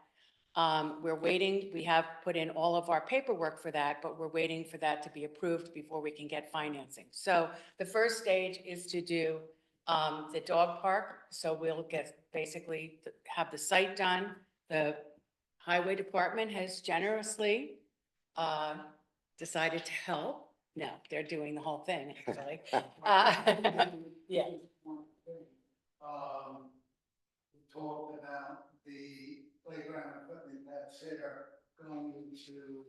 Speaker 3: We're waiting, we have put in all of our paperwork for that, but we're waiting for that to be approved before we can get financing. So the first stage is to do the dog park. So we'll basically have the site done. The highway department has generously decided to help. No, they're doing the whole thing, actually. Yeah.
Speaker 7: We talked about the playground equipment that's there going to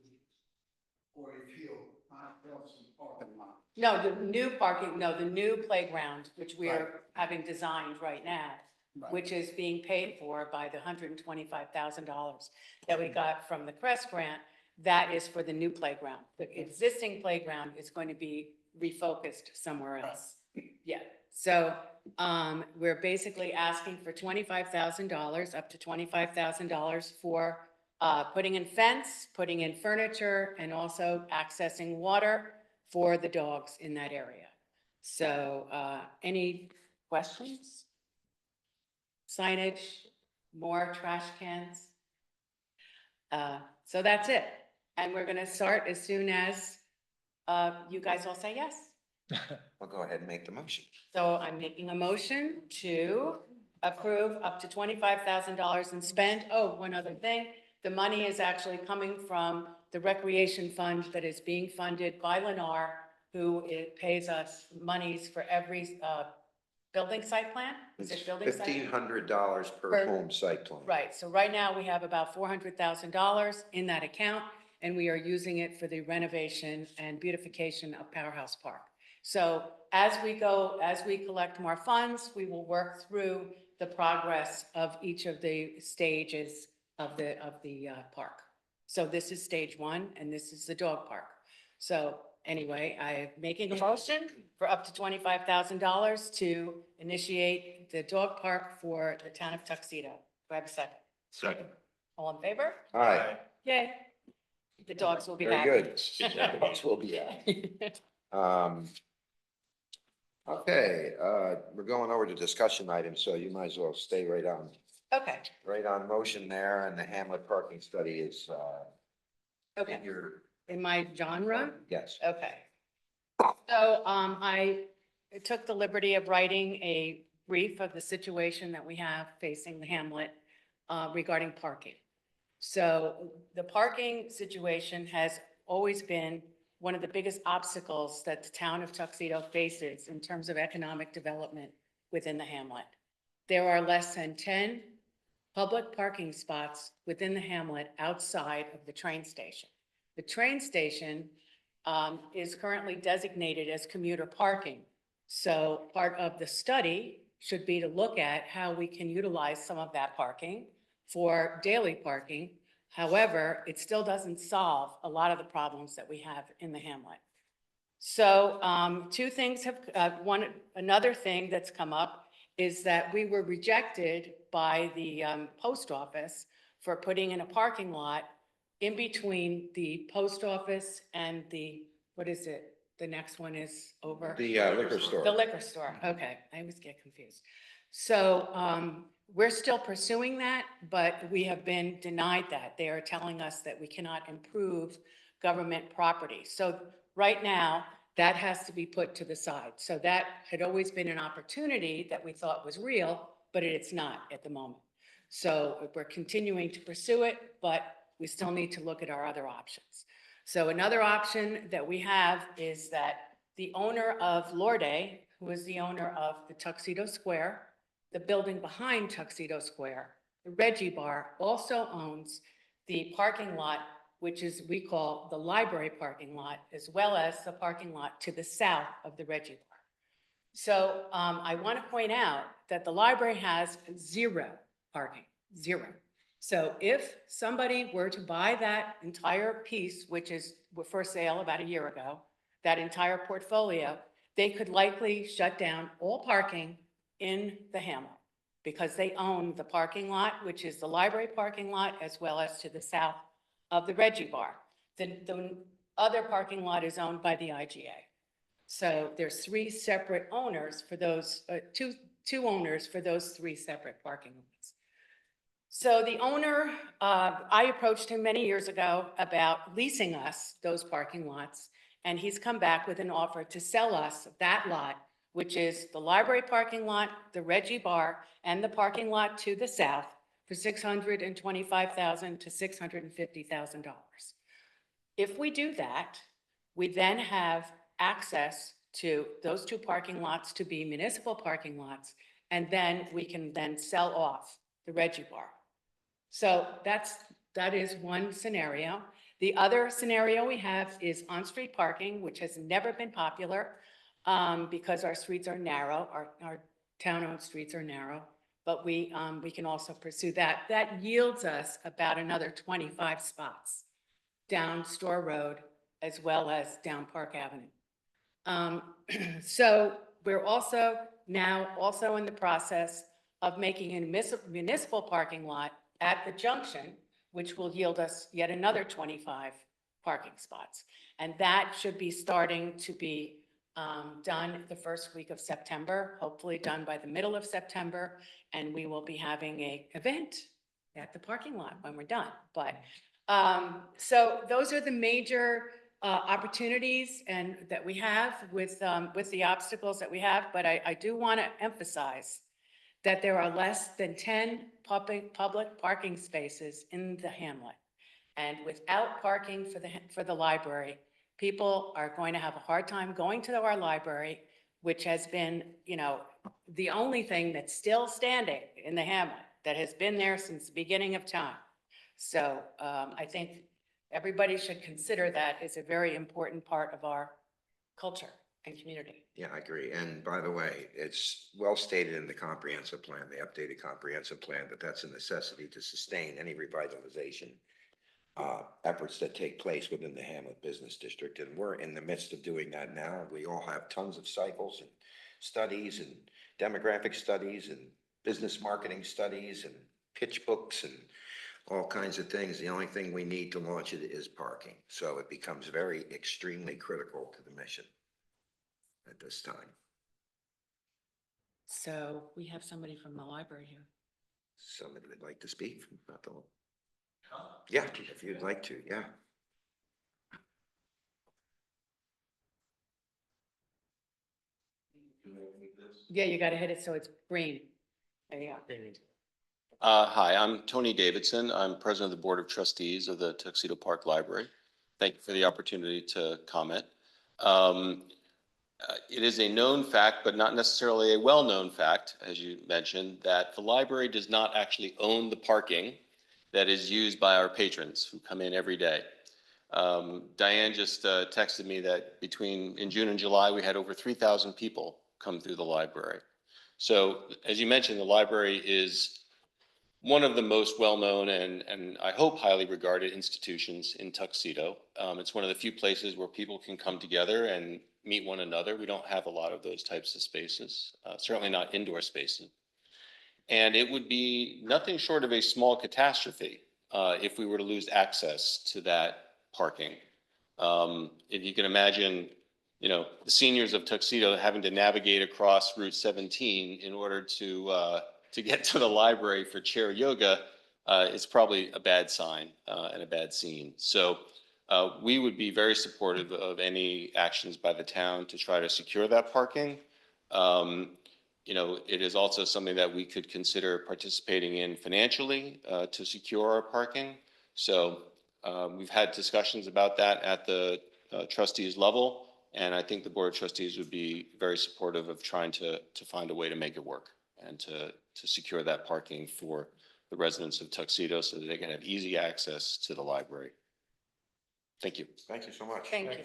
Speaker 7: Quarry Field, not Wilson parking lot.
Speaker 3: No, the new playground, which we are having designed right now,
Speaker 7: Right.
Speaker 3: which is being paid for by the $125,000 that we got from the CREST grant. That is for the new playground. The existing playground is going to be refocused somewhere else. Yeah, so we're basically asking for $25,000, up to $25,000 for putting in fence, putting in furniture, and also accessing water for the dogs in that area. So any questions? Signage, more trash cans? So that's it. And we're gonna start as soon as you guys all say yes.
Speaker 2: I'll go ahead and make the motion.
Speaker 3: So I'm making a motion to approve up to $25,000 and spend. Oh, one other thing. The money is actually coming from the recreation fund that is being funded by Lennar, who pays us monies for every building site plan. Is
Speaker 2: It's
Speaker 3: it building site?
Speaker 2: $1,500 per
Speaker 3: Per-
Speaker 2: home site plan.
Speaker 3: Right, so right now we have about $400,000 in that account, and we are using it for the renovation and beautification of Powerhouse Park. So as we collect more funds, we will work through the progress of each of the stages of the park. So this is stage one, and this is the dog park. So anyway, I'm making a motion for up to $25,000 to initiate the dog park for the town of Tuxedo. Do I have a second?
Speaker 6: Second.
Speaker 3: All in favor?
Speaker 2: Aye,
Speaker 3: Yay. The dogs will be
Speaker 2: very
Speaker 3: happy.
Speaker 2: good. Dogs will be out. Okay, we're going over to discussion items, so you might as well stay
Speaker 3: Okay,
Speaker 2: right on motion there, and the Hamlet parking study is,
Speaker 3: okay.
Speaker 2: in your,
Speaker 3: In my genre?
Speaker 2: yes.
Speaker 3: Okay. So, I took the liberty of writing a brief of the situation that we have facing the Hamlet, regarding parking. So the parking situation has always been one of the biggest obstacles that the town of Tuxedo faces in terms of economic development within the hamlet. There are less than 10 public parking spots within the hamlet outside of the train station. The train station is currently designated as commuter parking. So part of the study should be to look at how we can utilize some of that parking for daily parking. However, it still doesn't solve a lot of the problems that we have in the hamlet. So two things have, another thing that's come up is that we were rejected by the post office for putting in a parking lot in between the post office and the, what is it? The next one is over?
Speaker 2: The liquor store.
Speaker 3: The liquor store, okay, I always get confused. So, we're still pursuing that, but we have been denied that. They are telling us that we cannot improve government property. So right now, that has to be put to the side. So that had always been an opportunity that we thought was real, but it's not at the moment. So we're continuing to pursue it, but we still need to look at our other options. So another option that we have is that the owner of Lorde, who is the owner of the Tuxedo Square, the building behind Tuxedo Square, the Reggie Bar, also owns the parking lot, which is, we call the library parking lot, as well as the parking lot to the south of the Reggie Bar. So I want to point out that the library has 0 parking, 0. So if somebody were to buy that entire piece, which is for sale about a year ago, that entire portfolio, they could likely shut down all parking in the hamlet because they own the parking lot, which is the library parking lot, as well as to the south of the Reggie Bar. The other parking lot is owned by the IGA. So there's 3 separate owners for those, two owners for those 3 separate parking lots. So the owner, I approached him many years ago about leasing us those parking lots, and he's come back with an offer to sell us that lot, which is the library parking lot, the Reggie Bar, and the parking lot to the south for $625,000 to $650,000. If we do that, we then have access to those 2 parking lots to be municipal parking lots, and then we can then sell off the Reggie Bar. So that is one scenario. The other scenario we have is on-street parking, which has never been popular because our streets are narrow, our town-owned streets are narrow, but we can also pursue that. That yields us about another 25 spots down Store Road as well as down Park Avenue. So we're also now in the process of making a municipal parking lot at the junction, which will yield us yet another 25 parking spots. And that should be starting to be done the first week of September, hopefully done by the middle of September. And we will be having an event at the parking lot when we're done. But so those are the major opportunities and that we have with the obstacles that we have. But I do want to emphasize that there are less than 10 public parking spaces in the hamlet. And without parking for the library, people are going to have a hard time going to our library, which has been, the only thing that's still standing in the hamlet that has been there since the beginning of time. So I think everybody should consider that as a very important part of our culture and community.
Speaker 2: Yeah, I agree. And by the way, it's well stated in the comprehensive plan, the updated comprehensive plan, that that's a necessity to sustain any revitalization efforts that take place within the Hamlet Business District. And we're in the midst of doing that now. We all have tons of cycles and studies and demographic studies and business marketing studies and pitch books and all kinds of things. The only thing we need to launch it is parking. So it becomes very extremely critical to the mission at this time.
Speaker 3: So we have somebody from the library here.
Speaker 2: Somebody would like to speak about the, yeah, if you'd like to, yeah.
Speaker 3: Yeah, you got to hit it so it's green. There you go.
Speaker 11: Hi, I'm Tony Davidson. I'm president of the Board of Trustees of the Tuxedo Park Library. Thank you for the opportunity to comment. It is a known fact, but not necessarily a well-known fact, as you mentioned, that the library does not actually own the parking that is used by our patrons who come in every day. Diane just texted me that in June and July, we had over 3,000 people come through the library. So as you mentioned, the library is one of the most well-known and I hope highly regarded institutions in Tuxedo. It's one of the few places where people can come together and meet one another. We don't have a lot of those types of spaces, certainly not indoor spaces. And it would be nothing short of a small catastrophe if we were to lose access to that parking. If you can imagine, the seniors of Tuxedo having to navigate across Route 17 in order to get to the library for chair yoga, it's probably a bad sign and a bad scene. So we would be very supportive of any actions by the town to try to secure that parking. It is also something that we could consider participating in financially to secure our parking. So we've had discussions about that at the trustees level, and I think the Board of Trustees would be very supportive of trying to find a way to make it work and to secure that parking for the residents of Tuxedo so that they can have easy access to the library. Thank you.
Speaker 2: Thank you so much.
Speaker 3: Thank you.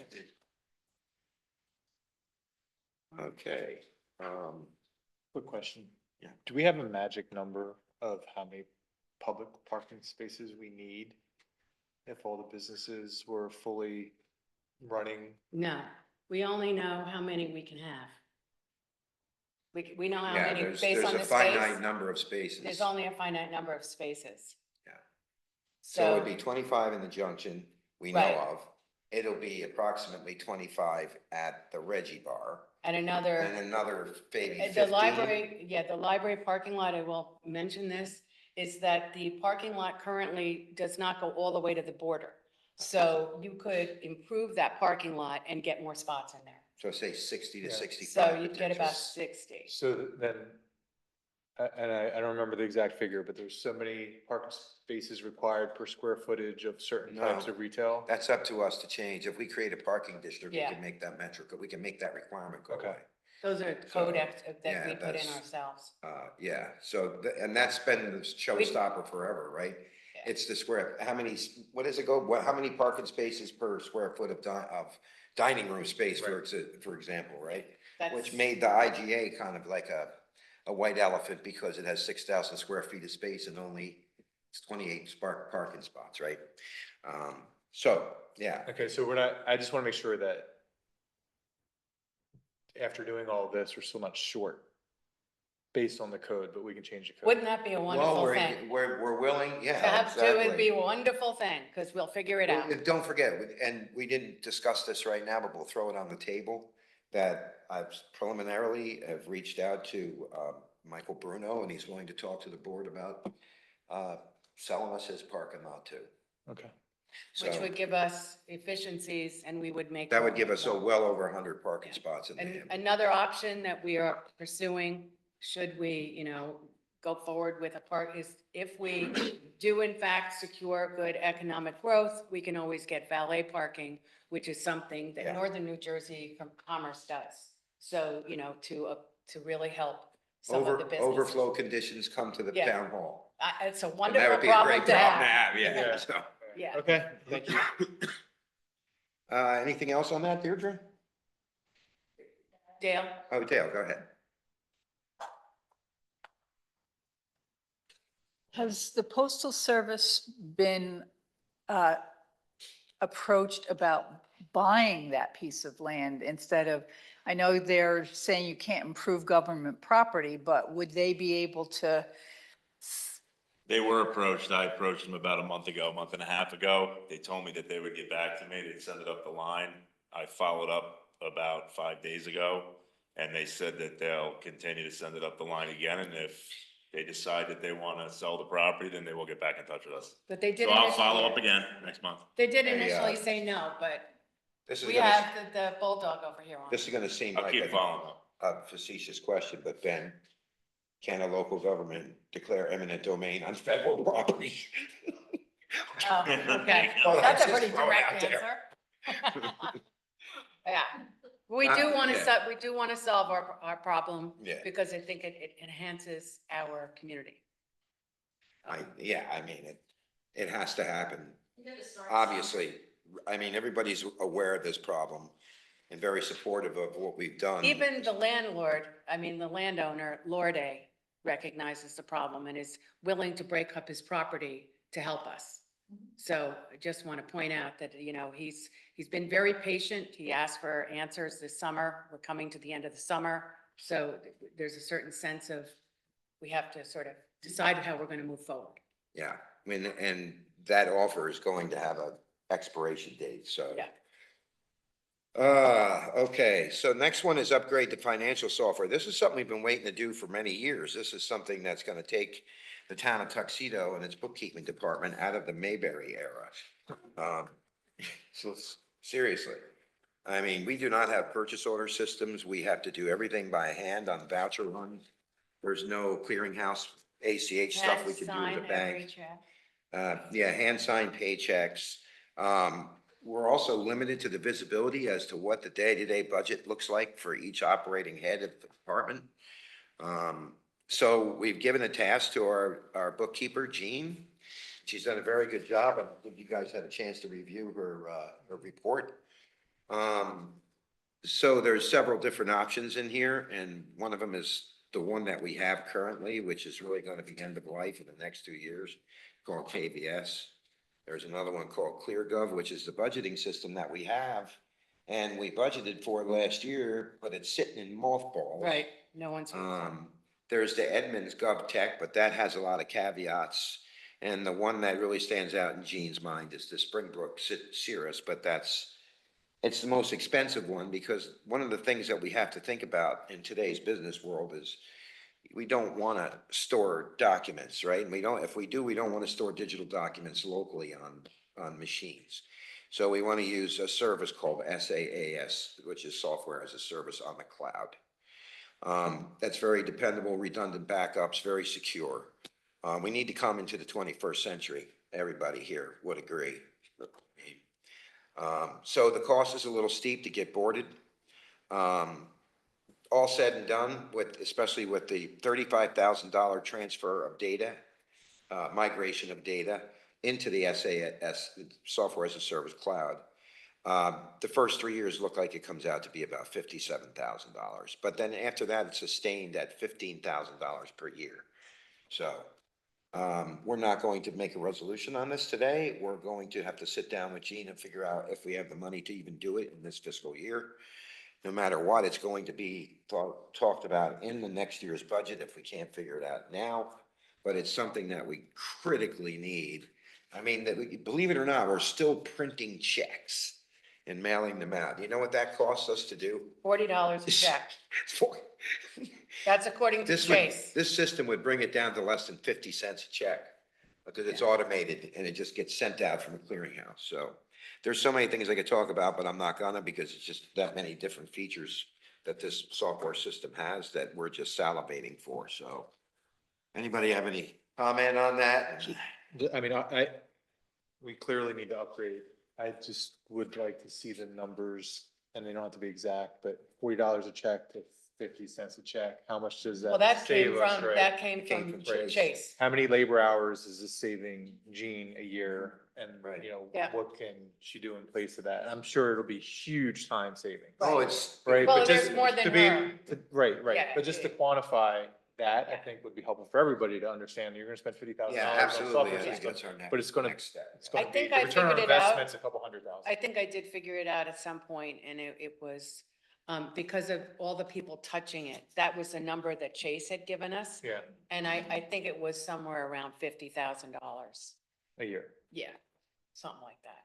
Speaker 2: Okay.
Speaker 10: Quick question.
Speaker 2: Yeah.
Speaker 10: Do we have a magic number of how many public parking spaces we need? If all the businesses were fully running?
Speaker 3: No, we only know how many we can have. We know how
Speaker 2: Yeah,
Speaker 3: many
Speaker 2: there's
Speaker 3: based on
Speaker 2: a
Speaker 3: the
Speaker 2: finite
Speaker 3: space.
Speaker 2: number of spaces.
Speaker 3: There's only a finite number of spaces.
Speaker 2: Yeah. So
Speaker 3: So,
Speaker 2: it'd be 25 in the junction, we know
Speaker 3: Right.
Speaker 2: of. It'll be approximately 25 at the Reggie Bar,
Speaker 3: and
Speaker 2: and
Speaker 3: another,
Speaker 2: another maybe
Speaker 3: the
Speaker 2: 15.
Speaker 3: library, yeah, the library parking lot, I will mention this, is that the parking lot currently does not go all the way to the border. So you could improve that parking lot and get more spots in there.
Speaker 2: So say 60 to
Speaker 10: Yeah.
Speaker 2: 65.
Speaker 3: So you'd get about
Speaker 2: potentially.
Speaker 3: 60.
Speaker 10: So then, and I don't remember the exact figure, but there's so many parking spaces required per square footage of certain types
Speaker 2: No.
Speaker 10: of retail?
Speaker 2: That's up to us to change. If we create a parking district, we
Speaker 3: Yeah.
Speaker 2: can make that metric, we can make that requirement go
Speaker 10: Okay.
Speaker 2: away.
Speaker 3: Those are code that
Speaker 2: yeah,
Speaker 3: we put in
Speaker 2: that's-
Speaker 3: ourselves.
Speaker 2: Yeah, so, and that's been the showstopper forever, right? It's the square, how many, what does it go, how many parking spaces per square foot of dining room space, for example, right? Which
Speaker 3: That's-
Speaker 2: made the IGA kind of like a white elephant because it has 6,000 square feet of space and only 28 parking spots, right? So, yeah,
Speaker 10: Okay, so we're not, I just want to make sure that after doing all of this, we're still not short based on the code, but we can change the code.
Speaker 3: Wouldn't that be a
Speaker 2: well,
Speaker 3: wonderful thing?
Speaker 2: we're willing, yeah,
Speaker 3: To have to, it'd be
Speaker 2: exactly.
Speaker 3: a wonderful thing, because we'll figure it out.
Speaker 2: Don't forget, and we didn't discuss this right now, but we'll throw it on the table, that I've preliminarily have reached out to Michael Bruno, and he's willing to talk to the board about selling us his parking lot too.
Speaker 10: Okay.
Speaker 2: So
Speaker 3: Which would give us efficiencies and we would make.
Speaker 2: that would give
Speaker 3: more-
Speaker 2: us well over 100 parking spots in the
Speaker 3: And
Speaker 2: Hampton.
Speaker 3: another option that we are pursuing, should we, go forward with a park, is if we do in fact secure good economic growth, we can always get valet parking, which is something
Speaker 2: Yeah.
Speaker 3: that Northern New Jersey Commerce does. So, to really help some of the businesses.
Speaker 2: Overflow conditions come to the
Speaker 3: Yeah.
Speaker 2: town hall.
Speaker 3: It's a
Speaker 2: And that
Speaker 3: wonderful
Speaker 2: would be a
Speaker 3: problem
Speaker 2: great
Speaker 3: to
Speaker 2: problem to
Speaker 3: have.
Speaker 2: have, yeah,
Speaker 10: Yeah.
Speaker 2: so.
Speaker 3: Yeah.
Speaker 10: Okay, thank you.
Speaker 2: Anything else on that, Deirdre?
Speaker 3: Dale?
Speaker 2: Oh, Dale, go ahead.
Speaker 12: Has the Postal Service been approached about buying that piece of land instead of, I know they're saying you can't improve government property, but would they be able to?
Speaker 6: They were approached. I approached them about a month and a half ago. They told me that they would get back to me. They'd send it up the line. I followed up about 5 days ago, and they said that they'll continue to send it up the line again. And if they decide that they want to sell the property, then they will get back in touch with us.
Speaker 3: But they did.
Speaker 6: So I'll follow
Speaker 3: initially-
Speaker 6: up again next month.
Speaker 3: They did
Speaker 2: Hey,
Speaker 3: initially say no, but
Speaker 2: This is
Speaker 3: we
Speaker 2: gonna,
Speaker 3: have the bulldog over here on.
Speaker 2: this is gonna seem
Speaker 6: I'll
Speaker 2: like
Speaker 6: keep following up.
Speaker 2: a facetious question, but Ben, can a local government declare eminent domain on federal property?
Speaker 3: Oh, okay.
Speaker 2: Well,
Speaker 3: That's a
Speaker 2: just
Speaker 3: pretty
Speaker 2: throw it
Speaker 3: direct
Speaker 2: out there.
Speaker 3: answer. Yeah, we do want to,
Speaker 2: yeah.
Speaker 3: we do want to solve our problem.
Speaker 2: Yeah.
Speaker 3: Because I think it enhances our community.
Speaker 2: I mean, it has to happen. Obviously, I mean, everybody's aware of this problem and very supportive of what we've done.
Speaker 3: Even the the landowner, Lorde, recognizes the problem and is willing to break up his property to help us. So I just want to point out that, he's been very patient. He asked for answers this summer. We're coming to the end of the summer. So there's a certain sense of, we have to sort of decide how we're going to move forward.
Speaker 2: Yeah, I mean, and that offer is going to have a expiration date, so.
Speaker 3: Yeah.
Speaker 2: Okay, so next one is upgrade to financial software. This is something we've been waiting to do for many years. This is something that's gonna take the town of Tuxedo and its bookkeeping department out of the Mayberry era. So seriously, I mean, we do not have purchase order systems. We have to do everything by hand on voucher runs. There's no clearinghouse ACH stuff we can do with the bank. Yeah, hand signed paychecks. We're also limited to the visibility as to what the day-to-day budget looks like for each operating head of the department. So we've given a task to our bookkeeper, Jean. She's done a very good job. I think you guys had a chance to review her report. So there's several different options in here, and one of them is the one that we have currently, which is really gonna be end of life in the next 2 years, called KVS. There's another one called ClearGov, which is the budgeting system that we have, and we budgeted for it last year, but it's sitting in mothballs.
Speaker 3: Right, no one's.
Speaker 2: There's the Edmunds GovTech, but that has a lot of caveats. And the one that really stands out in Gene's mind is the Springbrook Cirrus, but it's the most expensive one, because one of the things that we have to think about in today's business world is we don't want to store documents, right? And if we do, we don't want to store digital documents locally on machines. So we want to use a service called SaaS, which is software as a service on the cloud. That's very dependable, redundant backups, very secure. We need to come into the 21st century. Everybody here would agree. So the cost is a little steep to get boarded. All said and done, especially with the $35,000 transfer of data, migration of data into the SaaS, software as a service cloud. The first 3 years look like it comes out to be about $57,000, but then after that, it's sustained at $15,000 per year. So we're not going to make a resolution on this today. We're going to have to sit down with Gene and figure out if we have the money to even do it in this fiscal year. No matter what, it's going to be talked about in the next year's budget if we can't figure it out now, but it's something that we critically need. I mean, believe it or not, we're still printing checks and mailing them out. You know what that costs us to do?
Speaker 3: $40 a check. That's according to Chase.
Speaker 2: This system would bring it down to less than 50 cents a check, because it's automated and it just gets sent out from a clearinghouse. So there's so many things I could talk about, but I'm not gonna, because it's just that many different features that this software system has that we're just salivating for. So anybody have any comment on that?
Speaker 10: I mean, we clearly need to upgrade. I just would like to see the numbers, and they don't have to be exact, but $40 a check to 50 cents a check. How much does that
Speaker 3: Well, that came
Speaker 10: save us,
Speaker 3: from,
Speaker 10: right?
Speaker 3: that came from
Speaker 2: Chase.
Speaker 3: Chase.
Speaker 10: How many labor hours is this saving Jean a year? And,
Speaker 2: Right.
Speaker 10: you know,
Speaker 3: Yeah.
Speaker 10: what can she do in place of that? And I'm sure it'll be huge time savings.
Speaker 2: Oh, it's,
Speaker 10: Right,
Speaker 3: Well,
Speaker 10: but
Speaker 3: there's
Speaker 10: just
Speaker 3: more than
Speaker 10: to be,
Speaker 3: her.
Speaker 10: right, right,
Speaker 3: Yeah,
Speaker 10: but just to
Speaker 3: yeah.
Speaker 10: quantify that, I
Speaker 3: Yeah.
Speaker 10: think would be helpful for everybody to understand. You're gonna spend $50,000
Speaker 2: yeah,
Speaker 10: on a
Speaker 2: absolutely.
Speaker 10: software
Speaker 2: I think
Speaker 10: system,
Speaker 2: that's our next,
Speaker 10: but it's gonna,
Speaker 2: next step.
Speaker 10: it's gonna
Speaker 3: I
Speaker 10: be,
Speaker 3: think
Speaker 10: the
Speaker 3: I
Speaker 10: return on
Speaker 3: figured it out.
Speaker 10: investment's a couple $100,000.
Speaker 3: I think I did figure it out at some point, and it was, because of all the people touching it, that was the number that Chase had given us.
Speaker 10: Yeah,
Speaker 3: And I think it was somewhere around $50,000.
Speaker 10: a year,
Speaker 3: Yeah, something like that.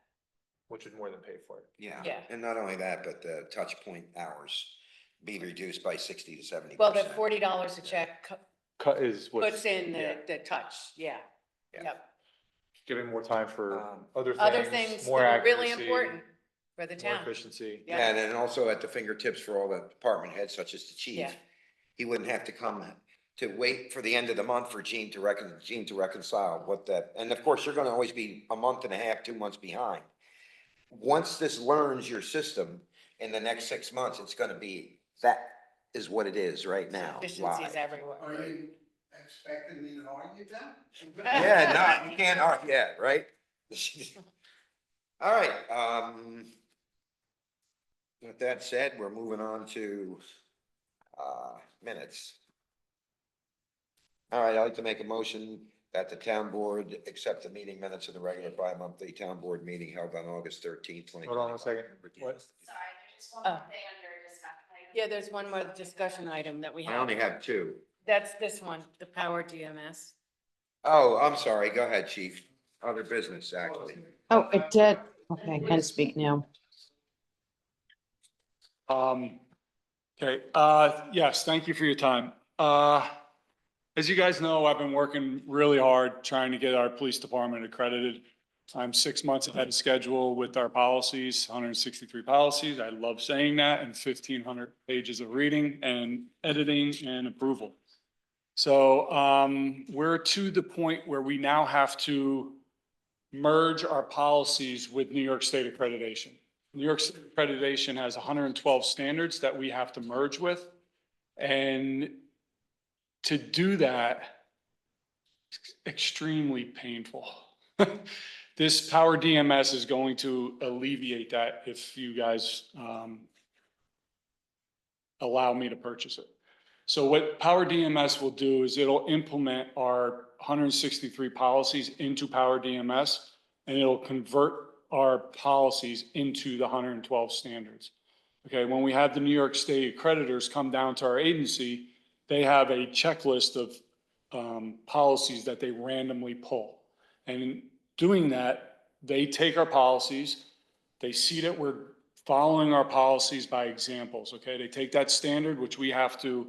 Speaker 10: which would more than pay for it.
Speaker 2: Yeah,
Speaker 3: Yeah.
Speaker 2: and not only that, but the touch point hours be reduced by 60 to 70%.
Speaker 3: Well, the $40 a check
Speaker 10: Cut is what's.
Speaker 3: puts in
Speaker 10: yeah.
Speaker 3: the touch, yeah.
Speaker 2: Yeah.
Speaker 3: Yep.
Speaker 10: Giving more time for other
Speaker 3: Other
Speaker 10: things,
Speaker 3: things that
Speaker 10: more
Speaker 3: are really
Speaker 10: accuracy,
Speaker 3: important for the
Speaker 10: more
Speaker 3: town.
Speaker 10: efficiency.
Speaker 3: Yeah.
Speaker 2: And then also at the fingertips for all the department heads, such as the
Speaker 3: Yeah.
Speaker 2: chief. He wouldn't have to come to wait for the end of the month for Gene to reconcile what that, and of course, you're gonna always be a month and a half, 2 months behind. Once this learns your system in the next 6 months, it's gonna be, that is what it is right now,
Speaker 3: Efficiencies
Speaker 2: live.
Speaker 3: everywhere.
Speaker 7: Are you expecting me to argue that?
Speaker 2: Yeah, no, you can't, yeah, right? All right, with that said, we're moving on to, minutes. All right, I'd like to make a motion that the town board accept the meeting minutes of the regular bi-monthly town board meeting held on August 13th, 2020.
Speaker 10: Hold on a second. What?
Speaker 8: Sorry, there's just one
Speaker 3: Oh.
Speaker 8: more thing under discussion.
Speaker 3: Yeah, there's one more discussion item that we
Speaker 2: I
Speaker 3: have.
Speaker 2: only have two.
Speaker 3: That's this one, the Power DMS.
Speaker 2: Oh, I'm sorry, go ahead, chief. Other business, actually.
Speaker 13: Oh, it did. Okay, I can speak now.
Speaker 5: Okay, yes, thank you for your time. As you guys know, I've been working really hard trying to get our police department accredited. I'm 6 months ahead of schedule with our policies, 163 policies. I love saying that, and 1,500 pages of reading and editing and approval. So we're to the point where we now have to merge our policies with New York State accreditation. New York State accreditation has 112 standards that we have to merge with. And to do that, it's extremely painful. This Power DMS is going to alleviate that if you guys allow me to purchase it. So what Power DMS will do is it'll implement our 163 policies into Power DMS, and it'll convert our policies into the 112 standards. Okay, when we have the New York State accreditors come down to our agency, they have a checklist of policies that they randomly pull. And in doing that, they take our policies, they see that we're following our policies by examples, okay? They take that standard, which we have to,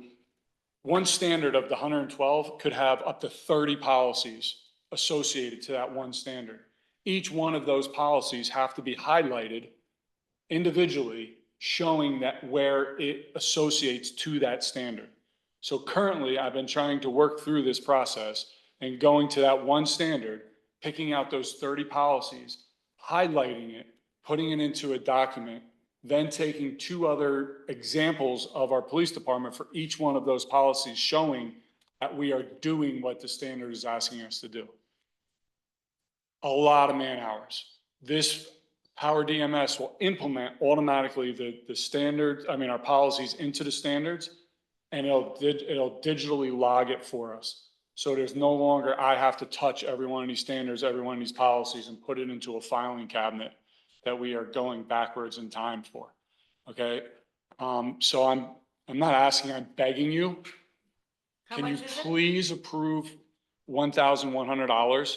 Speaker 5: one standard of the 112 could have up to 30 policies associated to that one standard. Each one of those policies have to be highlighted individually, showing that where it associates to that standard. So currently, I've been trying to work through this process and going to that one standard, picking out those 30 policies, highlighting it, putting it into a document, then taking 2 other examples of our police department for each one of those policies, showing that we are doing what the standard is asking us to do. A lot of man hours. This Power DMS will implement automatically the standards, our policies into the standards, and it'll digitally log it for us. So there's no longer, I have to touch every one of these standards, every one of these policies, and put it into a filing cabinet that we are going backwards in time for. Okay? So I'm not asking, I'm begging you. Can you please approve $1,100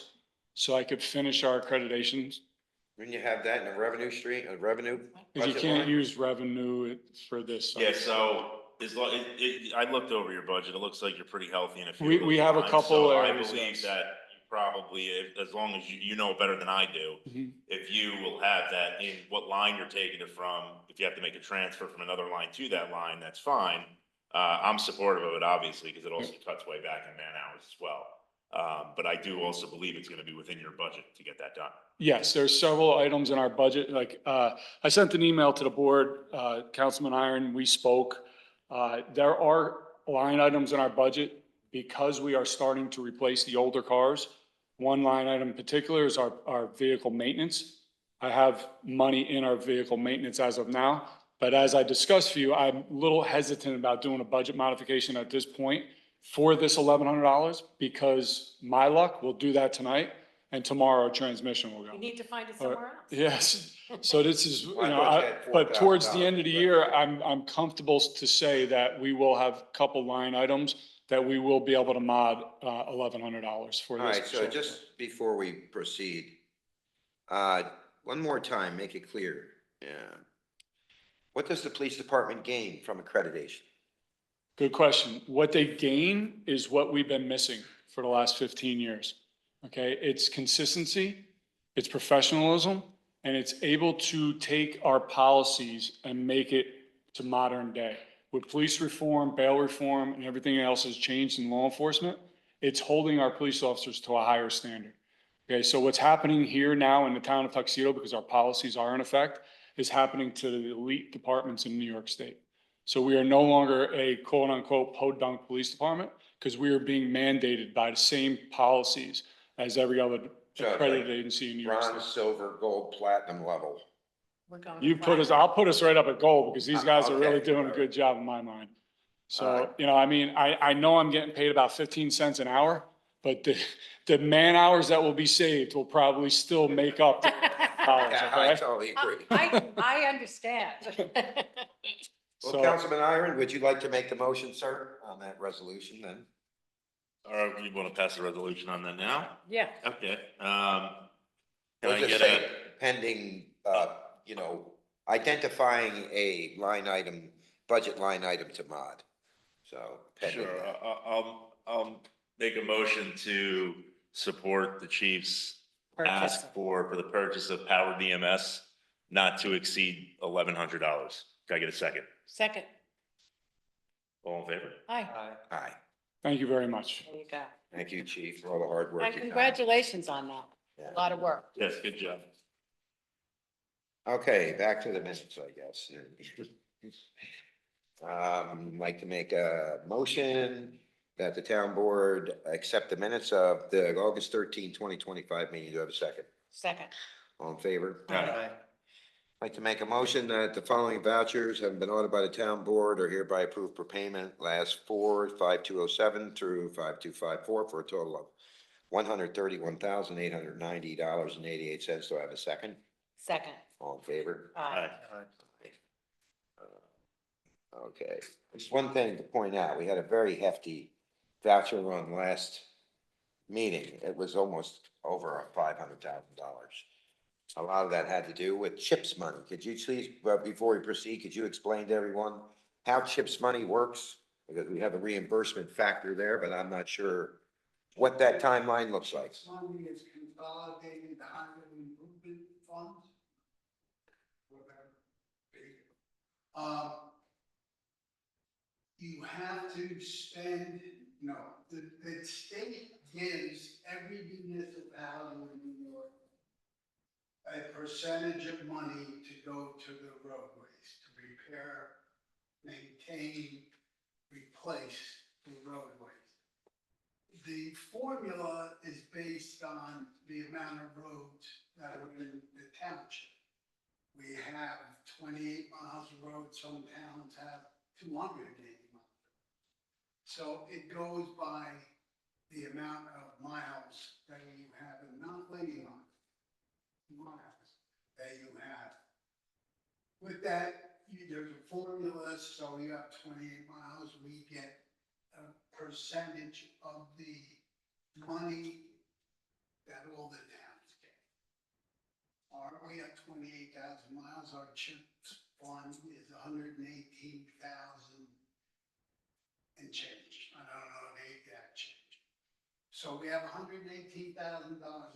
Speaker 5: so I could finish our accreditations?
Speaker 2: When you have that in a revenue stream, a revenue?
Speaker 5: Because you
Speaker 2: budget
Speaker 5: can't
Speaker 2: line?
Speaker 5: use revenue for this.
Speaker 6: Yeah, so I looked over your budget. It looks like you're pretty healthy in a few.
Speaker 5: We-
Speaker 6: of those
Speaker 5: we have a
Speaker 6: lines.
Speaker 5: couple
Speaker 6: So I
Speaker 5: areas,
Speaker 6: believe
Speaker 5: yes.
Speaker 6: that you probably, as long as you know better than I do,
Speaker 5: Mhm.
Speaker 6: if you will have that in what line you're taking it from, if you have to make a transfer from another line to that line, that's fine. I'm supportive of it, obviously, because it also cuts way back in man hours as well. But I do also believe it's gonna be within your budget to get that done.
Speaker 5: Yes, there's several items in our budget, like, I sent an email to the board, Councilman Iron, we spoke. There are line items in our budget because we are starting to replace the older cars. One line item in particular is our vehicle maintenance. I have money in our vehicle maintenance as of now, but as I discussed for you, I'm a little hesitant about doing a budget modification at this point for this $1,100 because my luck, we'll do that tonight, and tomorrow transmission will go.
Speaker 3: You need to find it somewhere else.
Speaker 5: Yes, so this is,
Speaker 2: I thought you had
Speaker 5: but towards the end of the
Speaker 2: $4,000,
Speaker 5: year, I'm comfortable to say that we will have a couple line items that we will be able to mod $1,100 for
Speaker 2: All
Speaker 5: this.
Speaker 2: right, so just before we proceed, one more time, make it clear. Yeah. What does the police department gain from accreditation?
Speaker 5: Good question. What they gain is what we've been missing for the last 15 years. Okay, it's consistency, it's professionalism, and it's able to take our policies and make it to modern day. With police reform, bail reform, and everything else has changed in law enforcement, it's holding our police officers to a higher standard. Okay, so what's happening here now in the town of Tuxedo, because our policies are in effect, is happening to the elite departments in New York State. So we are no longer a quote unquote podunk police department because we are being mandated by the same policies as every other
Speaker 2: So, like,
Speaker 5: accredited agency in New York
Speaker 2: Bronze,
Speaker 5: State.
Speaker 2: silver, gold, platinum level.
Speaker 3: We're going.
Speaker 5: You put us, I'll put us right up at gold because these guys are really
Speaker 2: Okay.
Speaker 5: doing a good job in my mind.
Speaker 2: All right.
Speaker 5: So, I know I'm getting paid about 15 cents an hour, but the man hours that will be saved will probably still make up the hours,
Speaker 2: Yeah, I
Speaker 5: okay?
Speaker 2: totally agree.
Speaker 3: I understand.
Speaker 2: Well,
Speaker 5: So-
Speaker 2: Councilman Iron, would you like to make the motion, sir, on that resolution then?
Speaker 6: Or you want to pass the resolution on that now?
Speaker 3: Yeah.
Speaker 6: Okay, can
Speaker 2: Or
Speaker 6: I
Speaker 2: just
Speaker 6: get
Speaker 2: say
Speaker 6: a,
Speaker 2: pending, identifying a line item, budget line item to mod? So. pending
Speaker 6: sure,
Speaker 2: that.
Speaker 6: I'll make a motion to support the chief's ask for the purchase of Power DMS not to exceed $1,100. Can I get a second?
Speaker 3: Second.
Speaker 6: All in favor?
Speaker 3: Hi.
Speaker 2: Aye.
Speaker 5: Thank you very much.
Speaker 3: There you go.
Speaker 2: Thank you, chief, for all the hard work
Speaker 3: And
Speaker 2: you've done.
Speaker 3: congratulations on that.
Speaker 2: Yeah.
Speaker 3: A lot of work.
Speaker 6: Yes, good job.
Speaker 2: Okay, back to the minutes, I guess. Like to make a motion that the town board accept the minutes of the August 13, 2025 meeting. Do I have a second?
Speaker 3: Second.
Speaker 2: All in favor?
Speaker 6: Aye.
Speaker 2: I'd like to make a motion that the following vouchers have been ordered by the town board are hereby approved for payment last 4/5207 through 5254 for a total of $131,890.88. Do I have a second?
Speaker 3: Second.
Speaker 2: All in favor?
Speaker 3: Aye.
Speaker 2: Okay, just one thing to point out, we had a very hefty voucher run last meeting. It was almost over $500,000. A lot of that had to do with CHIPS money. Could you please, before we proceed, could you explain to everyone how CHIPS money works? Because we have a reimbursement factor there, but I'm not sure what that timeline looks like.
Speaker 7: Money is consolidated highway improvement funds. Whatever. You have to spend, no, the state gives every municipality in New York a percentage of money to go to the roadways, to repair, maintain, replace the roadways. The formula is based on the amount of roads that are in the township. We have 28 miles of road, some towns have 280 miles. So it goes by the amount of miles that you have, and not linear miles that you have. With that, there's a formula, so you have 28 miles, we get a percentage of the money that all the towns get. We have 28,000 miles, our CHIPS fund is 118,000 and change. I don't know the exact change. So we have $118,000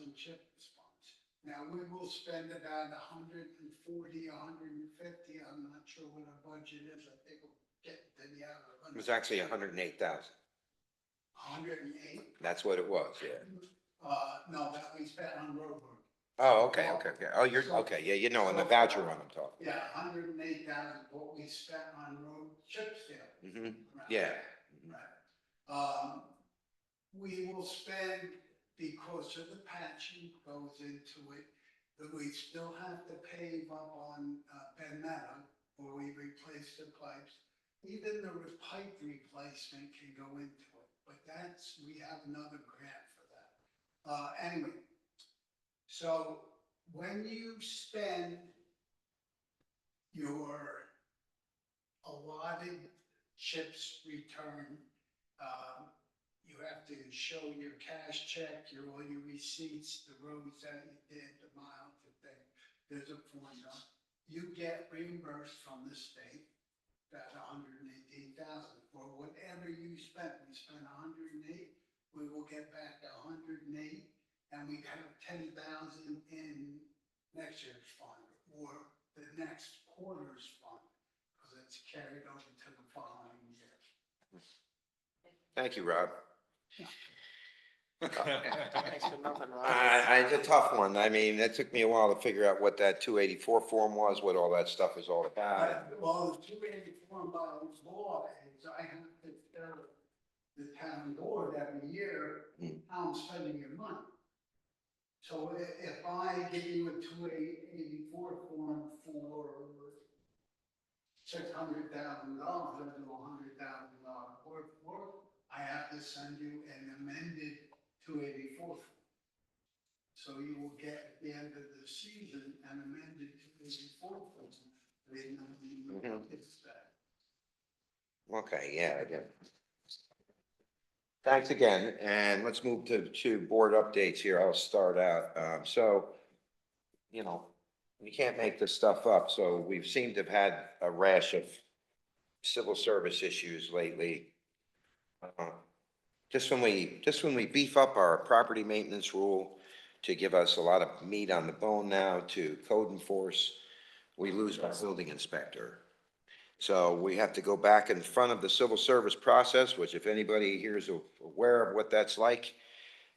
Speaker 7: in CHIPS funds. Now, we will spend about 140, 150. I'm not sure what our budget is. I think we'll get to the other.
Speaker 2: It was actually 108,000.
Speaker 7: 108?
Speaker 2: That's what it was, yeah.
Speaker 7: No, that we spent on road work.
Speaker 2: Oh, okay. Oh, you're, okay, yeah, you know, on the voucher one I'm talking.
Speaker 7: Yeah, 108,000, what we spent on road chip scale.
Speaker 2: Mm-hmm, yeah.
Speaker 7: Right. We will spend, because of the patching goes into it, that we still have to pave up on Ben Meadow, where we replace the pipes. Even the pipe replacement can go into it, but we have another grant for that. Anyway, so when you spend your allotted CHIPS return, you have to show your cash check, all your receipts, the roads that you did, the miles, the thing. There's a formula. You get reimbursed from the state, that 118,000 for whatever you spent. We spent 108, we will get back 108, and we have 10,000 in next year's fund or the next quarter's fund, because it's carried over to the following year.
Speaker 2: Thank you, Rob.
Speaker 4: Thanks for nothing, Rob.
Speaker 2: It's a tough one. I mean, it took me a while to figure out what that 284 form was, what all that stuff is all about.
Speaker 7: Well, the 284 by law is I have to tell the town board every year how I'm spending your money. So if I give you a 284 form for $600,000, I do $100,000 work, I have to send you an amended 284 form. So you will get at the end of the season an amended 284 form.
Speaker 2: Okay, yeah, again. Thanks again, and let's move to board updates here. I'll start out. So, you know, you can't make this stuff up, so we've seemed to have had a rash of civil service issues lately. Just when we beef up our property maintenance rule to give us a lot of meat on the bone now to code enforce, we lose our building inspector. So we have to go back in front of the civil service process, which if anybody here is aware of what that's like,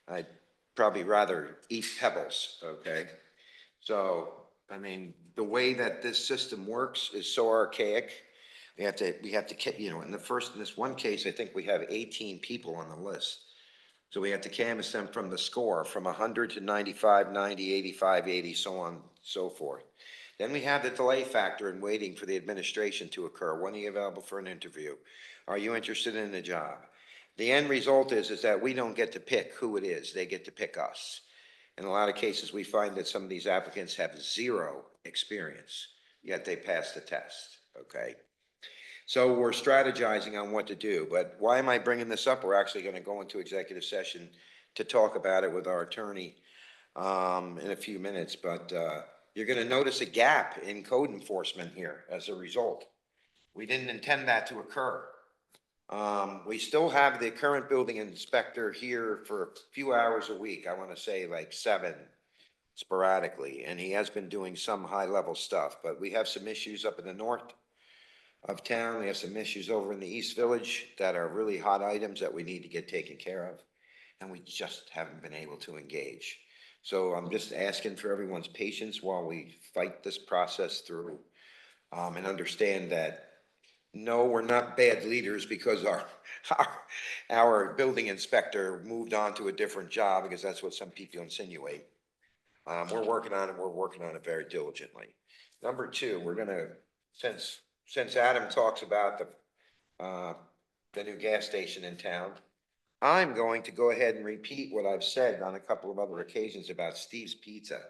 Speaker 2: I'd probably rather eat pebbles, okay? So, I mean, the way that this system works is so archaic. We have to, you know, in this one case, I think we have 18 people on the list. So we have to canvass them from the score, from 100 to 95, 90, 85, 80, so on, so forth. Then we have the delay factor in waiting for the administration to occur. When are you available for an interview? Are you interested in the job? The end result is that we don't get to pick who it is. They get to pick us. In a lot of cases, we find that some of these applicants have zero experience, yet they pass the test, okay? So we're strategizing on what to do, but why am I bringing this up? We're actually going to go into executive session to talk about it with our attorney in a few minutes, but you're going to notice a gap in code enforcement here as a result. We didn't intend that to occur. We still have the current building inspector here for a few hours a week. I want to say like 7 sporadically, and he has been doing some high-level stuff, but we have some issues up in the north of town. We have some issues over in the East Village that are really hot items that we need to get taken care of, and we just haven't been able to engage. So I'm just asking for everyone's patience while we fight this process through, and understand that, no, we're not bad leaders because our building inspector moved on to a different job, because that's what some people insinuate. We're working on it. We're working on it very diligently. Number 2, we're gonna, since Adam talks about the new gas station in town, I'm going to go ahead and repeat what I've said on a couple of other occasions about Steve's Pizza,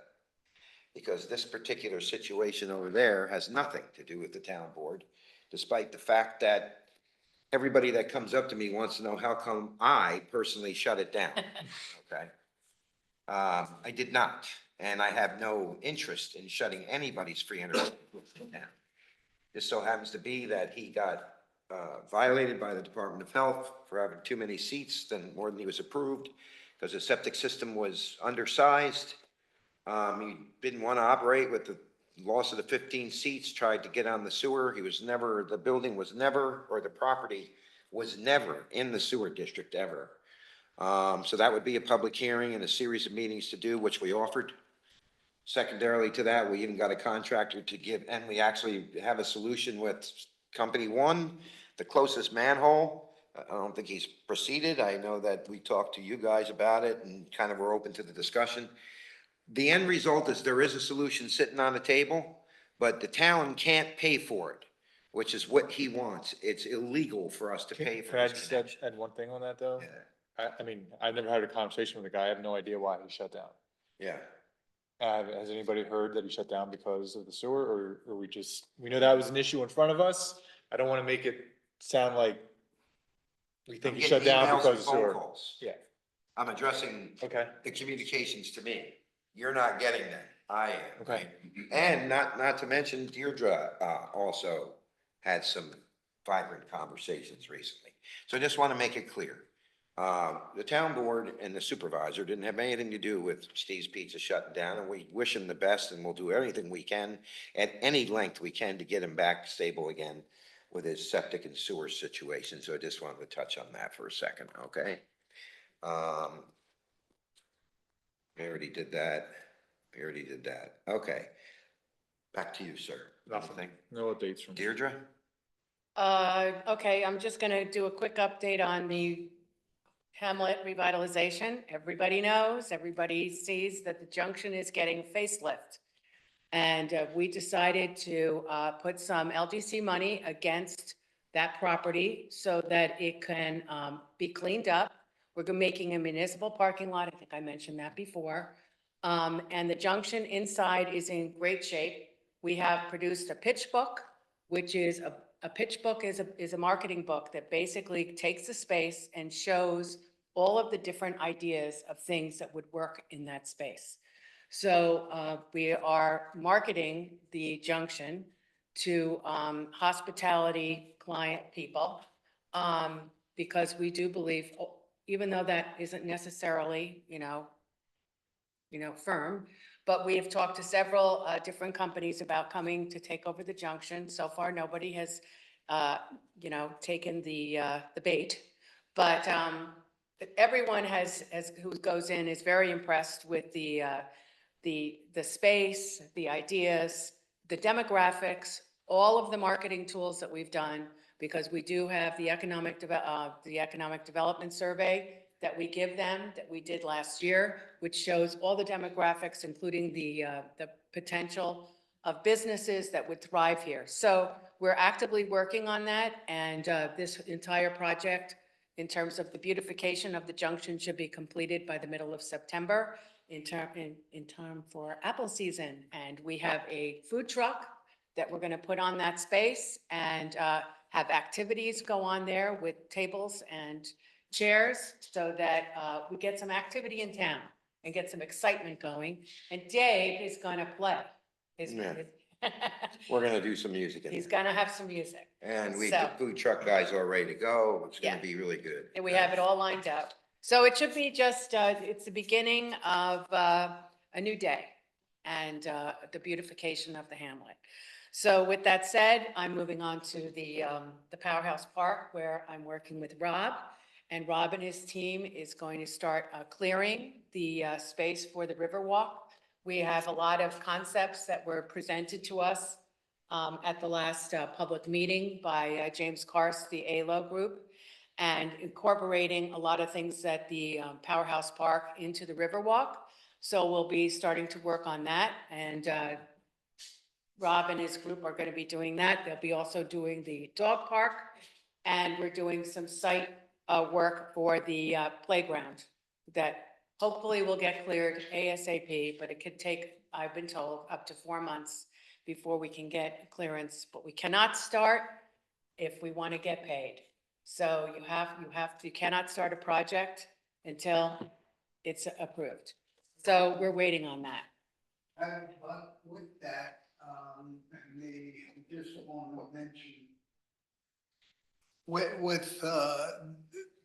Speaker 2: because this particular situation over there has nothing to do with the town board, despite the fact that everybody that comes up to me wants to know how come I personally shut it down, okay? I did not, and I have no interest in shutting anybody's free entertainment down. This so happens to be that he got violated by the Department of Health for having too many seats, more than he was approved, because the septic system was undersized. He didn't want to operate with the loss of the 15 seats, tried to get on the sewer. The building was never, or the property was never in the sewer district ever. So that would be a public hearing and a series of meetings to do, which we offered. Secondarily to that, we even got a contractor to give, and we actually have a solution with Company 1, the closest manhole. I don't think he's proceeded. I know that we talked to you guys about it and kind of were open to the discussion. The end result is there is a solution sitting on the table, but the town can't pay for it, which is what he wants. It's illegal for us to pay for
Speaker 10: Can I
Speaker 2: this
Speaker 10: just
Speaker 2: connection.
Speaker 10: add one thing on that, though?
Speaker 2: Yeah.
Speaker 10: I mean, I've never had a conversation with the guy. I have no idea why he shut down.
Speaker 2: Yeah.
Speaker 10: Has anybody heard that he shut down because of the sewer, or we know that was an issue in front of us? I don't want to make it sound like we think
Speaker 2: I'm
Speaker 10: he shut
Speaker 2: getting
Speaker 10: down
Speaker 2: emails
Speaker 10: because
Speaker 2: and
Speaker 10: of
Speaker 2: phone
Speaker 10: sewer.
Speaker 2: calls.
Speaker 10: Yeah,
Speaker 2: I'm addressing
Speaker 10: okay,
Speaker 2: the communications to me. You're not getting that. I am.
Speaker 10: okay.
Speaker 2: And not to mention Deirdre, also had some vibrant conversations recently. So I just want to make it clear. The town board and the supervisor didn't have anything to do with Steve's Pizza shutting down, and we wish him the best, and we'll do everything we can at any length we can to get him back stable again with his septic and sewer situation. So I just wanted to touch on that for a second, okay? We already did that. We already did that. Okay. Back to you, sir.
Speaker 10: Nothing. No updates from
Speaker 2: Deirdre?
Speaker 3: Okay, I'm just gonna do a quick update on the Hamlet revitalization. Everybody knows, everybody sees that the junction is getting a facelift. And we decided to put some LGC money against that property so that it can be cleaned up. We're making a municipal parking lot. I think I mentioned that before. And the junction inside is in great shape. We have produced a pitch book, which is a pitch book is a marketing book that basically takes the space and shows all of the different ideas of things that would work in that space. So we are marketing the junction to hospitality client people because we do believe, even though that isn't necessarily, firm, but we have talked to several different companies about coming to take over the junction. So far, nobody has, taken the bait, but everyone who goes in is very impressed with the space, the ideas, the demographics, all of the marketing tools that we've done, because we do have the economic development survey that we give them, that we did last year, which shows all the demographics, including the potential of businesses that would thrive here. So we're actively working on that, and this entire project, in terms of the beautification of the junction, should be completed by the middle of September in time for apple season. And we have a food truck that we're going to put on that space and have activities go on there with tables and chairs so that we get some activity in town and get some excitement going. And Dave is going to play.
Speaker 2: Yeah. We're gonna do some music in
Speaker 3: He's
Speaker 2: there.
Speaker 3: going to have some music.
Speaker 2: And the
Speaker 3: So-
Speaker 2: food truck guys all ready to go. It's gonna
Speaker 3: Yeah.
Speaker 2: be really good.
Speaker 3: And we have it all lined up. So it should be just, it's the beginning of a new day and the beautification of the hamlet. So with that said, I'm moving on to the Powerhouse Park, where I'm working with Rob. And Rob and his team is going to start clearing the space for the Riverwalk. We have a lot of concepts that were presented to us at the last public meeting by James Karst, the ALO group, and incorporating a lot of things that the Powerhouse Park into the Riverwalk. So we'll be starting to work on that, and Rob and his group are going to be doing that. They'll be also doing the dog park, and we're doing some site work for the playground that hopefully will get cleared ASAP, but it could take, I've been told, up to 4 months before we can get clearance. But we cannot start if we want to get paid. So you cannot start a project until it's approved. So we're waiting on that.
Speaker 7: But with that, just want to mention, with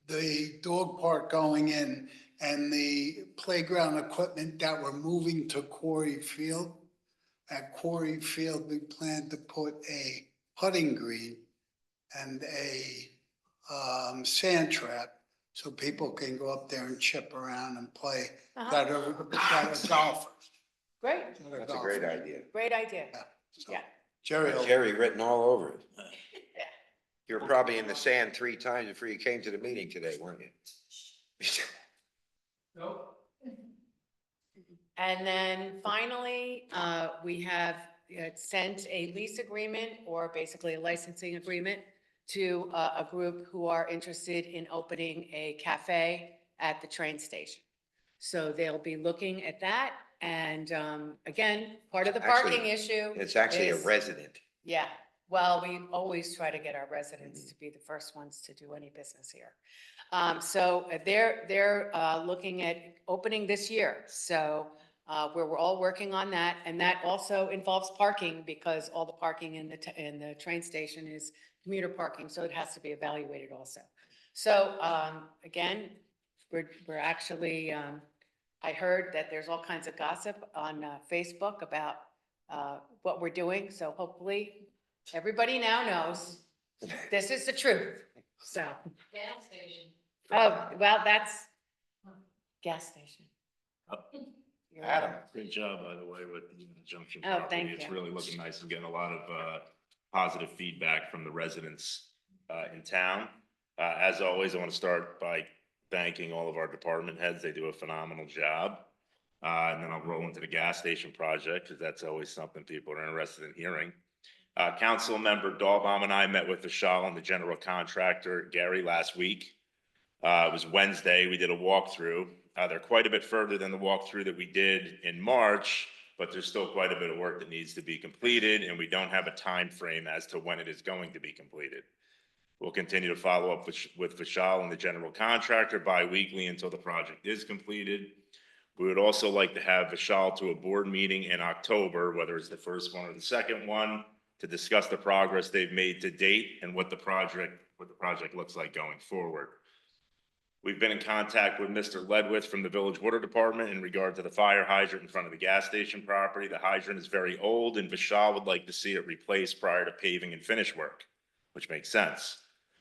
Speaker 7: the dog park going in and the playground equipment that we're moving to Quarry Field, at Quarry Field, we plan to put a putting green and a sand trap so people can go up there and chip around and play that are golfers.
Speaker 3: Great,
Speaker 2: That's a great idea.
Speaker 3: great idea.
Speaker 7: So
Speaker 3: Yeah.
Speaker 7: Jerry,
Speaker 2: Written all over it. You were probably in the sand 3 times before you came to the meeting today, weren't you?
Speaker 3: And then finally, we have sent a lease agreement, or basically a licensing agreement, to a group who are interested in opening a cafe at the train station. So they'll be looking at that. And again, part of the parking issue.
Speaker 2: It's actually a
Speaker 3: is-
Speaker 2: resident.
Speaker 3: Yeah, well, we always try to get our residents to be the first ones to do any business here. So they're looking at opening this year. So we're all working on that. And that also involves parking, because all the parking in the train station is commuter parking. So it has to be evaluated also. So again, we're actually, I heard that there's all kinds of gossip on Facebook about what we're doing. So hopefully everybody now knows this is the truth. So.
Speaker 9: Gas station.
Speaker 3: Oh, well, that's gas station. You're
Speaker 6: Adam,
Speaker 3: welcome.
Speaker 6: great job, by the way, with the junction
Speaker 3: Oh,
Speaker 6: property.
Speaker 3: thank
Speaker 6: It's
Speaker 3: you.
Speaker 6: really looking nice and getting a lot of positive feedback from the residents in town. As always, I want to start by thanking all of our department heads. They do a phenomenal job. And then I'll roll into the gas station project, because that's always something people are interested in hearing. Council member Dahlbaum and I met with Vishal and the general contractor, Gary, last week. It was Wednesday. We did a walkthrough. They're quite a bit further than the walkthrough that we did in March, but there's still quite a bit of work that needs to be completed, and we don't have a time frame as to when it is going to be completed. We'll continue to follow up with Vishal and the general contractor bi-weekly until the project is completed. We would also like to have Vishal to a board meeting in October, whether it's the first one or the second one, to discuss the progress they've made to date and what the project looks like going forward. We've been in contact with Mr. Ledwith from the Village Water Department in regard to the fire hydrant in front of the gas station property. The hydrant is very old, and Vishal would like to see it replaced prior to paving and finish work, which makes sense.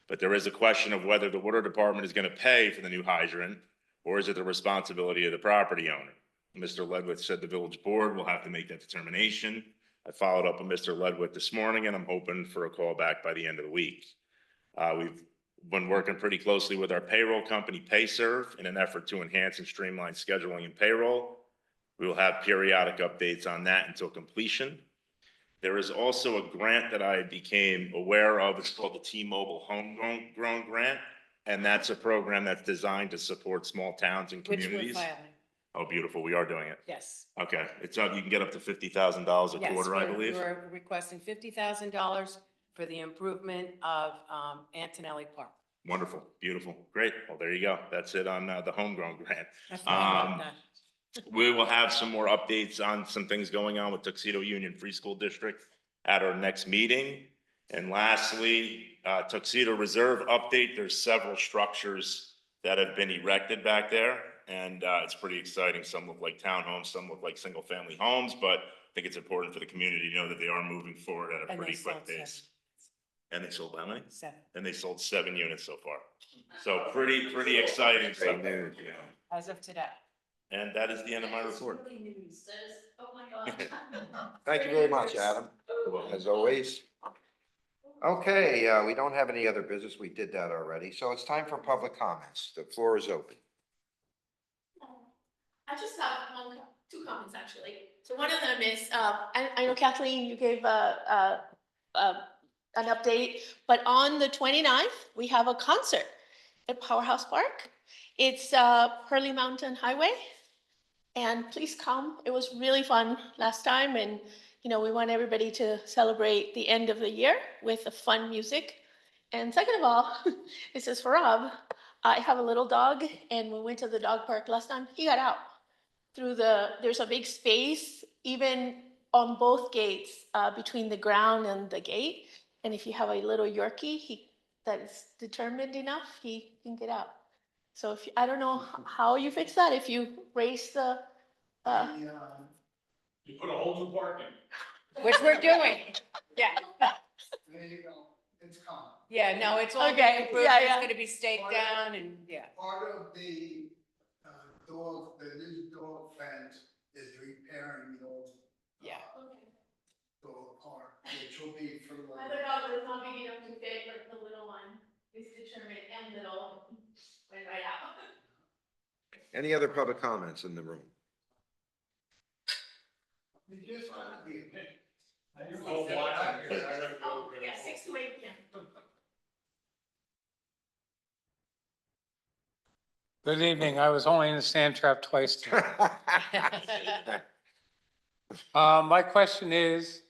Speaker 6: But there is a question of whether the water department is going to pay for the new hydrant, or is it the responsibility of the property owner? Mr. Ledwith said the village board will have to make that determination. I followed up with Mr. Ledwith this morning, and I'm hoping for a call back by the end of the week. We've been working pretty closely with our payroll company, PayServe, in an effort to enhance and streamline scheduling and payroll. We will have periodic updates on that until completion. There is also a grant that I became aware of. It's called the T-Mobile Homegrown Grant. And that's a program that's designed to support small towns and
Speaker 3: Which we're
Speaker 6: communities.
Speaker 3: filing,
Speaker 6: Oh, beautiful. We are doing it.
Speaker 3: yes.
Speaker 6: Okay. It's up, you can get up to $50,000 a
Speaker 3: Yes,
Speaker 6: quarter, I believe.
Speaker 3: We're requesting $50,000 for the improvement of Antonelli Park.
Speaker 6: Wonderful. Beautiful. Great. Well, there you go. That's it on the homegrown grant.
Speaker 3: That's what I
Speaker 6: Um,
Speaker 3: got done.
Speaker 6: We will have some more updates on some things going on with Tuxedo Union Free School District at our next meeting. And lastly, Tuxedo Reserve update. There's several structures that have been erected back there. And it's pretty exciting. Some look like townhomes, some look like single-family homes, but I think it's important for the community to know that they are moving forward at a
Speaker 3: And they
Speaker 6: pretty quick
Speaker 3: sold
Speaker 6: pace. And they sold how many?
Speaker 3: 7.
Speaker 6: And they sold 7 units so far. So pretty exciting stuff.
Speaker 2: Great news.
Speaker 3: As of today.
Speaker 6: And that is the end of my report.
Speaker 8: Oh my God.
Speaker 2: Thank you very much, Adam, as always. Okay, we don't have any other business. We did that already. So it's time for public comments. The floor is open.
Speaker 14: I just have two comments actually. So one of them is, I know Kathleen, you gave an update, but on the 29th, we have a concert at Powerhouse Park. It's Hurley Mountain Highway. And please come. It was really fun last time. And, you know, we want everybody to celebrate the end of the year with a fun music. And second of all, this is for Rob. I have a little dog and we went to the dog park last time. He got out through there's a big space, even on both gates, between the ground and the gate. And if you have a little Yorkie, that is determined enough, he can get out. So if, I don't know how you fix that, if you raise the,
Speaker 5: You put a whole new park in.
Speaker 3: Which we're doing. Yeah.
Speaker 7: There you go. It's calm.
Speaker 3: Yeah, no, it's all
Speaker 14: Okay,
Speaker 3: getting improved.
Speaker 14: yeah,
Speaker 3: It's
Speaker 14: yeah.
Speaker 3: gonna be staked down and, yeah.
Speaker 7: Part of the the new dog fence is repairing the old.
Speaker 3: Yeah.
Speaker 7: Dog park, which will be for the.
Speaker 14: other dog that's not big enough to fit, but the little one is determined and little, went right out.
Speaker 2: Any other public comments in the room?
Speaker 7: You just want to be.
Speaker 14: Oh, yeah, 6 to 8 p.m.
Speaker 15: Good evening. I was only in the sand trap twice tonight. My question is,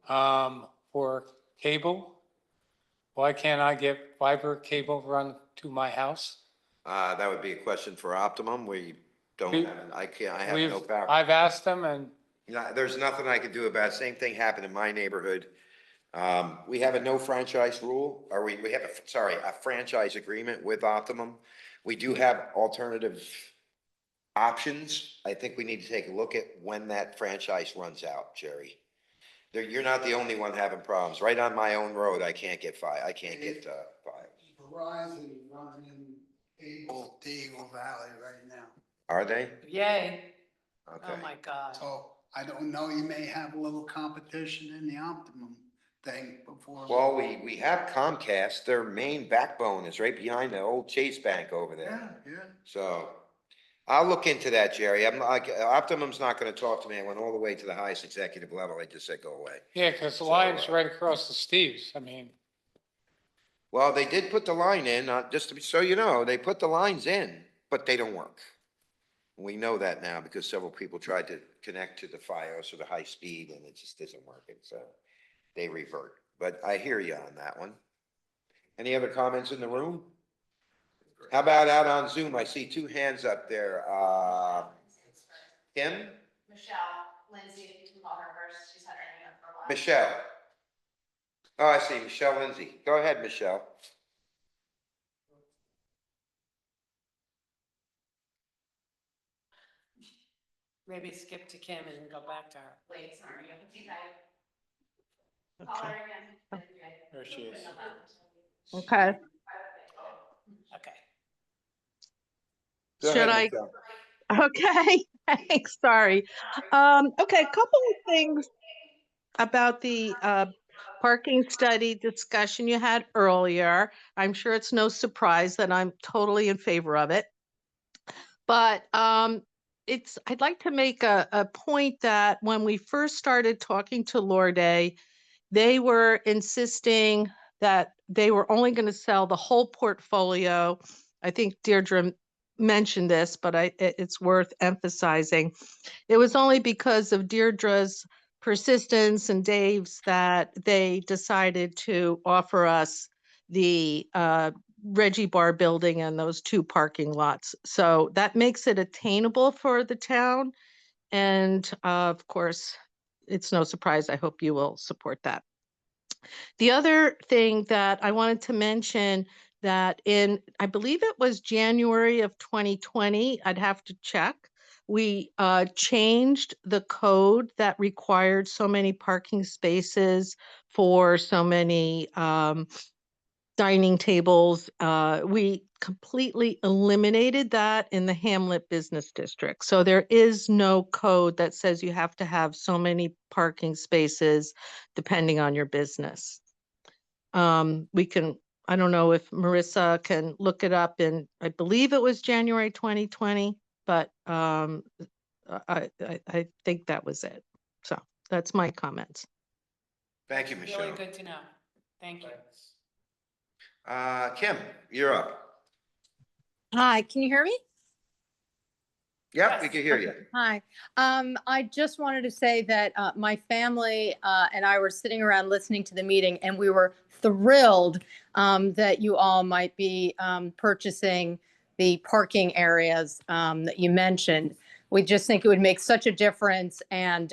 Speaker 15: for cable, why can't I get fiber cable run to my house?
Speaker 2: That would be a question for Optimum. We don't
Speaker 15: We-
Speaker 2: have, I have no power.
Speaker 15: I've asked them and
Speaker 2: There's nothing I can do about it. Same thing happened in my neighborhood. We have a no franchise rule, or we have a franchise agreement with Optimum. We do have alternative options. I think we need to take a look at when that franchise runs out, Jerry. You're not the only one having problems. Right on my own road, I can't get I can't get, fiber.
Speaker 7: Verizon running cable to Eagle Valley right now.
Speaker 2: Are they?
Speaker 3: Yay. Oh,
Speaker 2: Okay.
Speaker 3: my God.
Speaker 7: So I don't know, you may have a little competition in the Optimum thing before.
Speaker 2: Well, we have Comcast. Their main backbone is right behind the old Chase Bank over
Speaker 7: Yeah,
Speaker 2: there.
Speaker 7: yeah.
Speaker 2: So I'll look into that, Jerry. I'm like, Optimum's not gonna talk to me. I went all the way to the highest executive level. I just said, go away.
Speaker 15: yeah, because the line's right across the Steves. I mean,
Speaker 2: Well, they did put the line in, just to be, so you know, they put the lines in, but they don't work. We know that now because several people tried to connect to the FiOS or the high speed and it just isn't working, so they revert. But I hear you on that one. Any other comments in the room? How about out on Zoom? I see 2 hands up there. Kim?
Speaker 8: Michelle, Lindsay, if you can call her first, she's had her hand up for a while.
Speaker 2: Michelle. Oh, I see, Michelle Lindsay. Go ahead, Michelle.
Speaker 3: Maybe skip to Kim and go back to her.
Speaker 8: Wait, sorry, I think I. Call her again.
Speaker 15: there she is.
Speaker 13: Okay.
Speaker 3: Okay.
Speaker 2: Go
Speaker 13: Should
Speaker 2: ahead,
Speaker 13: I-
Speaker 2: Michelle.
Speaker 13: Okay, thanks, sorry. Okay, a couple of things about the parking study discussion you had earlier. I'm sure it's no surprise that I'm totally in favor of it. But I'd like to make a point that when we first started talking to Lorde, they were insisting that they were only going to sell the whole portfolio. I think Deirdre mentioned this, but it's worth emphasizing. It was only because of Deirdre's persistence and Dave's that they decided to offer us the Reggie Bar building and those 2 parking lots. So that makes it attainable for the town. And of course, it's no surprise. I hope you will support that. The other thing that I wanted to mention that I believe it was January of 2020, I'd have to check, we changed the code that required so many parking spaces for so many dining tables. We completely eliminated that in the Hamlet Business District. So there is no code that says you have to have so many parking spaces depending on your business. I don't know if Marissa can look it up, and I believe it was January 2020, but I think that was it. So that's my comments.
Speaker 2: Thank you,
Speaker 3: Really
Speaker 2: Michelle.
Speaker 3: good to know. Thank you.
Speaker 2: Kim, you're up.
Speaker 16: Hi, can you hear me?
Speaker 2: Yep, we can hear you.
Speaker 16: Hi. I just wanted to say that my family and I were sitting around listening to the meeting, and we were thrilled that you all might be purchasing the parking areas that you mentioned. We just think it would make such a difference, and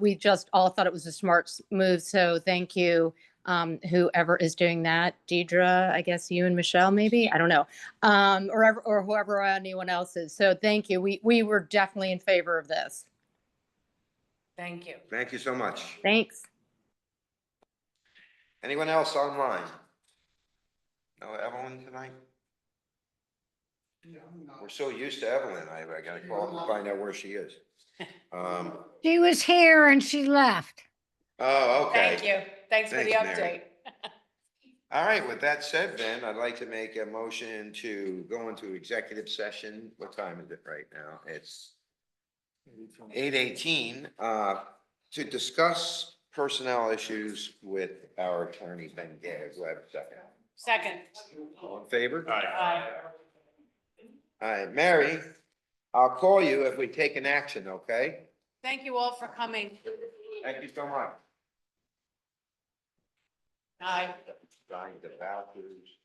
Speaker 16: we just all thought it was a smart move. So thank you, whoever is doing that. Deidre, I guess you and Michelle, maybe, I don't know, or whoever anyone else is. So thank you. We were definitely in favor of this.
Speaker 3: Thank you.
Speaker 2: Thank you so much.
Speaker 16: Thanks.
Speaker 2: Anyone else online? No Evelyn tonight? We're so used to Evelyn, I gotta call and find out where she is.
Speaker 17: She was here and she left.
Speaker 2: Oh, okay.
Speaker 3: Thank you. Thanks for the
Speaker 2: Thanks,
Speaker 3: update.
Speaker 2: Mary. All right, with that said, then, I'd like to make a motion to go into executive session. What time is it right now? It's 8:18, to discuss personnel issues with our attorney, Ben Gagg. Do I have a second?
Speaker 3: Second.
Speaker 2: All in favor?
Speaker 3: Aye.
Speaker 2: All right, Mary, I'll call you if we take an action, okay?
Speaker 3: Thank you all for coming.
Speaker 2: Thank you so much.
Speaker 3: Aye.
Speaker 2: Dying to vouchers.